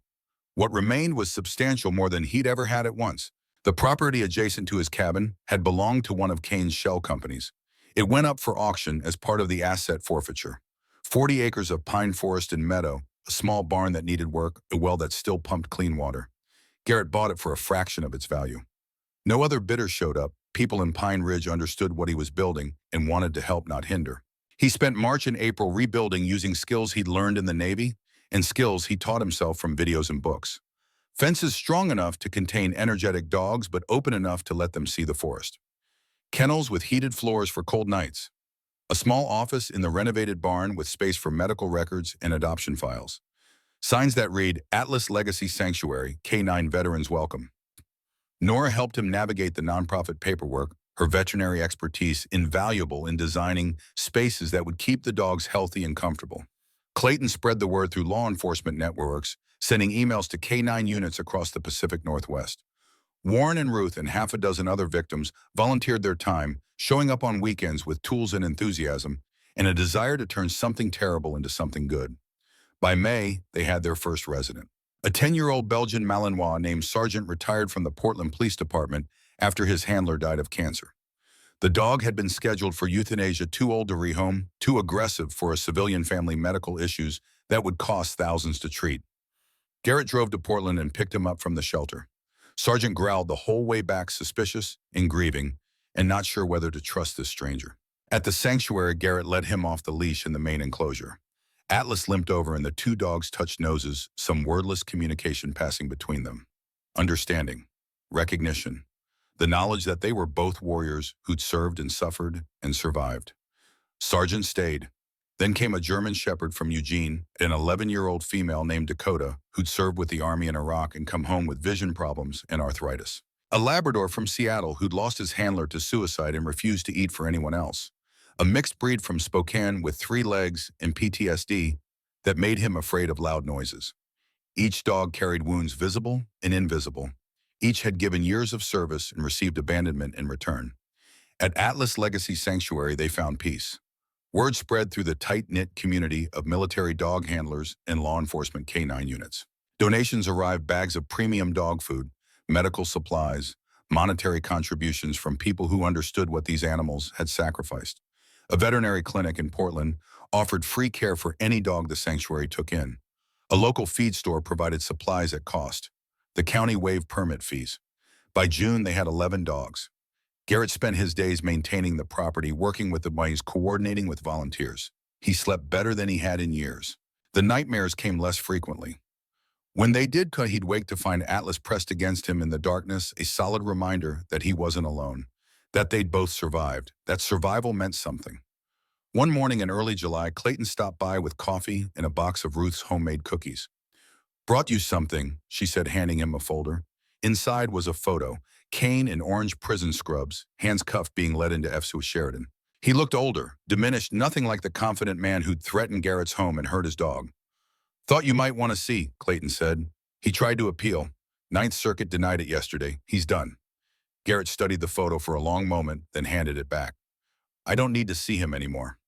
What remained was substantial, more than he'd ever had at once. The property adjacent to his cabin had belonged to one of Kane's shell companies. It went up for auction as part of the asset forfeiture. 40 acres of pine forest and meadow, a small barn that needed work, a well that still pumped clean water. Garrett bought it for a fraction of its value. No other bidder showed up. People in Pine Ridge understood what he was building and wanted to help, not hinder. He spent March and April rebuilding using skills he'd learned in the Navy and skills he taught himself from videos and books. Fences strong enough to contain energetic dogs but open enough to let them see the forest. Kennels with heated floors for cold nights. A small office in the renovated barn with space for medical records and adoption files. Signs that read, Atlas Legacy Sanctuary, K9 Veterans Welcome. Nora helped him navigate the nonprofit paperwork, her veterinary expertise invaluable in designing spaces that would keep the dogs healthy and comfortable. Clayton spread the word through law enforcement networks, sending emails to K9 units across the Pacific Northwest. Warren and Ruth and half a dozen other victims volunteered their time, showing up on weekends with tools and enthusiasm, and a desire to turn something terrible into something good. By May, they had their first resident. A 10-year-old Belgian Malinois named Sergeant retired from the Portland Police Department after his handler died of cancer. The dog had been scheduled for euthanasia, too old to rehome, too aggressive for a civilian family, medical issues that would cost thousands to treat. Garrett drove to Portland and picked him up from the shelter. Sergeant growled the whole way back, suspicious and grieving, and not sure whether to trust this stranger. At the sanctuary, Garrett let him off the leash in the main enclosure. Atlas limped over and the two dogs touched noses, some wordless communication passing between them. Understanding, recognition, the knowledge that they were both warriors who'd served and suffered and survived. Sergeant stayed. Then came a German Shepherd from Eugene, an 11-year-old female named Dakota who'd served with the Army in Iraq and come home with vision problems and arthritis. A Labrador from Seattle who'd lost his handler to suicide and refused to eat for anyone else. A mixed breed from Spokane with 3 legs and PTSD that made him afraid of loud noises. Each dog carried wounds visible and invisible. Each had given years of service and received abandonment in return. At Atlas Legacy Sanctuary, they found peace. Word spread through the tight-knit community of military dog handlers and law enforcement canine units. Donations arrived, bags of premium dog food, medical supplies, monetary contributions from people who understood what these animals had sacrificed. A veterinary clinic in Portland offered free care for any dog the sanctuary took in. A local feed store provided supplies at cost. The county waived permit fees. By June, they had 11 dogs. Garrett spent his days maintaining the property, working with the mice, coordinating with volunteers. He slept better than he had in years. The nightmares came less frequently. When they did, he'd wake to find Atlas pressed against him in the darkness, a solid reminder that he wasn't alone, that they'd both survived, that survival meant something. One morning in early July, Clayton stopped by with coffee and a box of Ruth's homemade cookies. "Brought you something," she said, handing him a folder. Inside was a photo, Kane in orange prison scrubs, hands cuffed, being led into F's with Sheridan. He looked older, diminished, nothing like the confident man who'd threatened Garrett's home and hurt his dog. "Thought you might want to see," Clayton said. He tried to appeal. Ninth Circuit denied it yesterday. He's done. Garrett studied the photo for a long moment, then handed it back. "I don't need to see him anymore."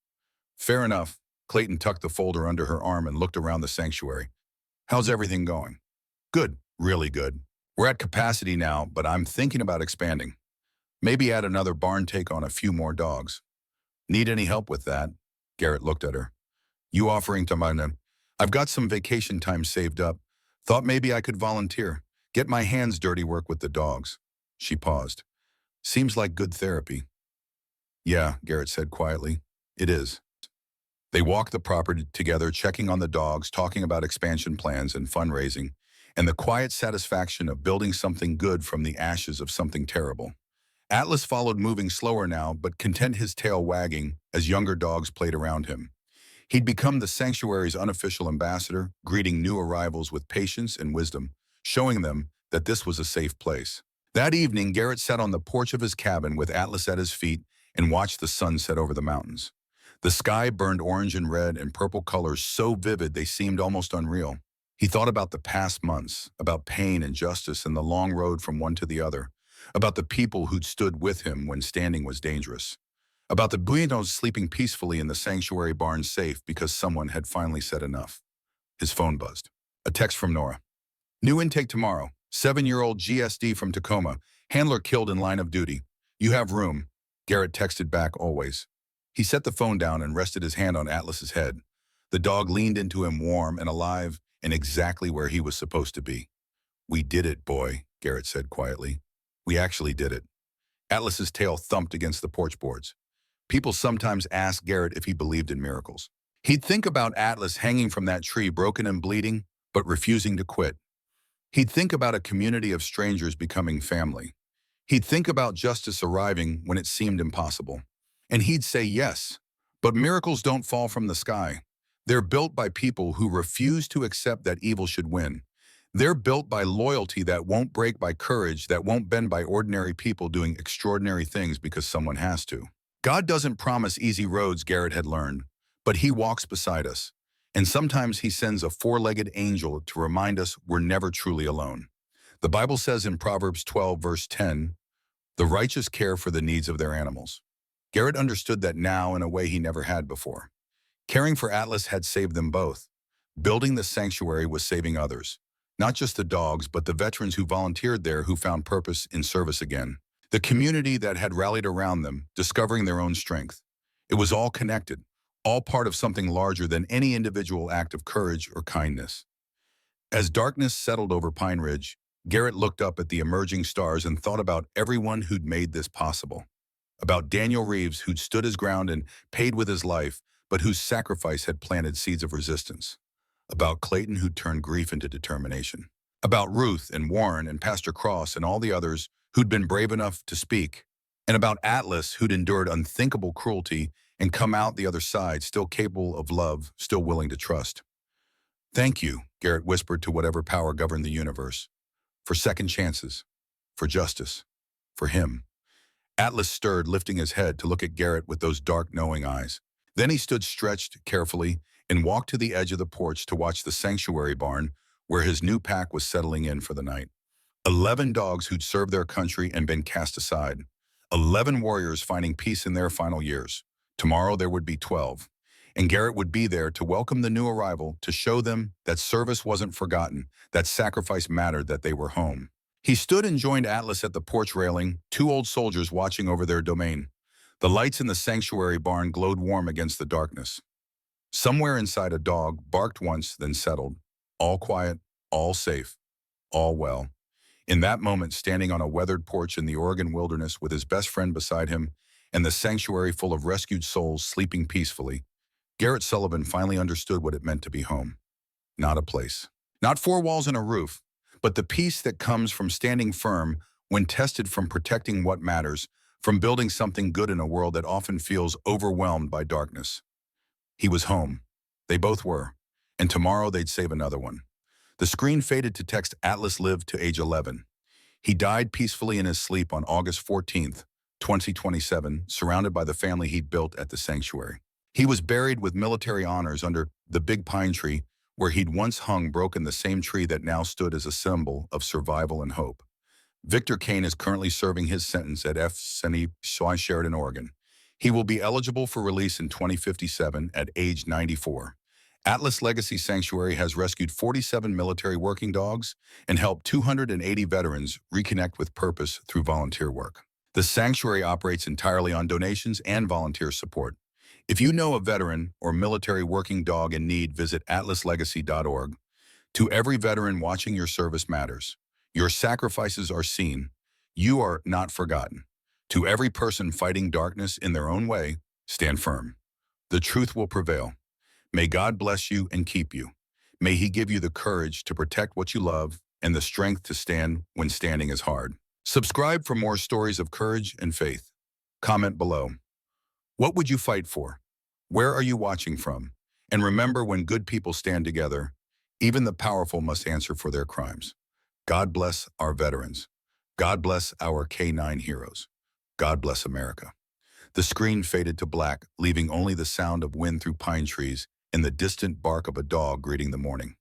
"Fair enough." Clayton tucked the folder under her arm and looked around the sanctuary. "How's everything going?" "Good, really good. We're at capacity now, but I'm thinking about expanding. Maybe add another barn, take on a few more dogs." "Need any help with that?" Garrett looked at her. "You offering to mine? I've got some vacation time saved up. Thought maybe I could volunteer. Get my hands dirty, work with the dogs." She paused. "Seems like good therapy." "Yeah," Garrett said quietly. "It is." They walked the property together, checking on the dogs, talking about expansion plans and fundraising, and the quiet satisfaction of building something good from the ashes of something terrible. Atlas followed, moving slower now, but content, his tail wagging as younger dogs played around him. He'd become the sanctuary's unofficial ambassador, greeting new arrivals with patience and wisdom, showing them that this was a safe place. That evening, Garrett sat on the porch of his cabin with Atlas at his feet and watched the sun set over the mountains. The sky burned orange and red and purple colors so vivid they seemed almost unreal. He thought about the past months, about pain and justice and the long road from one to the other, about the people who'd stood with him when standing was dangerous, about the Buenos sleeping peacefully in the sanctuary barn, safe because someone had finally said enough. His phone buzzed. A text from Nora. "New intake tomorrow. 7-year-old GSD from Tacoma. Handler killed in line of duty. You have room." Garrett texted back, "Always." He set the phone down and rested his hand on Atlas's head. The dog leaned into him, warm and alive, and exactly where he was supposed to be. "We did it, boy," Garrett said quietly. "We actually did it." Atlas's tail thumped against the porch boards. People sometimes asked Garrett if he believed in miracles. He'd think about Atlas hanging from that tree, broken and bleeding, but refusing to quit. He'd think about a community of strangers becoming family. He'd think about justice arriving when it seemed impossible. And he'd say yes, but miracles don't fall from the sky. They're built by people who refuse to accept that evil should win. They're built by loyalty that won't break, by courage that won't bend, by ordinary people doing extraordinary things because someone has to. God doesn't promise easy roads, Garrett had learned, but he walks beside us. And sometimes he sends a four-legged angel to remind us we're never truly alone. The Bible says in Proverbs 12, verse 10, "The righteous care for the needs of their animals." Garrett understood that now in a way he never had before. Caring for Atlas had saved them both. Building the sanctuary was saving others. Not just the dogs, but the veterans who volunteered there, who found purpose in service again. The community that had rallied around them, discovering their own strength. It was all connected, all part of something larger than any individual act of courage or kindness. As darkness settled over Pine Ridge, Garrett looked up at the emerging stars and thought about everyone who'd made this possible. About Daniel Reeves, who'd stood his ground and paid with his life, but whose sacrifice had planted seeds of resistance. About Clayton, who'd turned grief into determination. About Ruth and Warren and Pastor Cross and all the others who'd been brave enough to speak. And about Atlas, who'd endured unthinkable cruelty and come out the other side, still capable of love, still willing to trust. "Thank you," Garrett whispered to whatever power governed the universe. "For second chances. For justice. For him." Atlas stirred, lifting his head to look at Garrett with those dark, knowing eyes. Then he stood stretched carefully, and walked to the edge of the porch to watch the sanctuary barn where his new pack was settling in for the night. 11 dogs who'd served their country and been cast aside. 11 warriors finding peace in their final years. Tomorrow there would be 12. And Garrett would be there to welcome the new arrival, to show them that service wasn't forgotten, that sacrifice mattered, that they were home. He stood and joined Atlas at the porch railing, two old soldiers watching over their domain. The lights in the sanctuary barn glowed warm against the darkness. Somewhere inside, a dog barked once, then settled. All quiet, all safe, all well. In that moment, standing on a weathered porch in the Oregon wilderness with his best friend beside him and the sanctuary full of rescued souls sleeping peacefully, Garrett Sullivan finally understood what it meant to be home. Not a place. Not four walls and a roof, but the peace that comes from standing firm when tested, from protecting what matters, from building something good in a world that often feels overwhelmed by darkness. He was home. They both were. And tomorrow they'd save another one. The screen faded to text Atlas lived to age 11. He died peacefully in his sleep on August 14th, 2027, surrounded by the family he'd built at the sanctuary. He was buried with military honors under the big pine tree where he'd once hung, broken, the same tree that now stood as a symbol of survival and hope. Victor Kane is currently serving his sentence at FCNE Sheridan, Oregon. He will be eligible for release in 2057 at age 94. Atlas Legacy Sanctuary has rescued 47 military working dogs and helped 280 veterans reconnect with purpose through volunteer work. The sanctuary operates entirely on donations and volunteer support. If you know a veteran or military working dog in need, visit atlaslegacy.org. To every veteran watching, your service matters. Your sacrifices are seen. You are not forgotten. To every person fighting darkness in their own way, stand firm. The truth will prevail. May God bless you and keep you. May He give you the courage to protect what you love and the strength to stand when standing is hard. Subscribe for more stories of courage and faith. Comment below. What would you fight for? Where are you watching from? And remember, when good people stand together, even the powerful must answer for their crimes. God bless our veterans. God bless our K9 heroes. God bless America. The screen faded to black, leaving only the sound of wind through pine trees and the distant bark of a dog greeting the morning.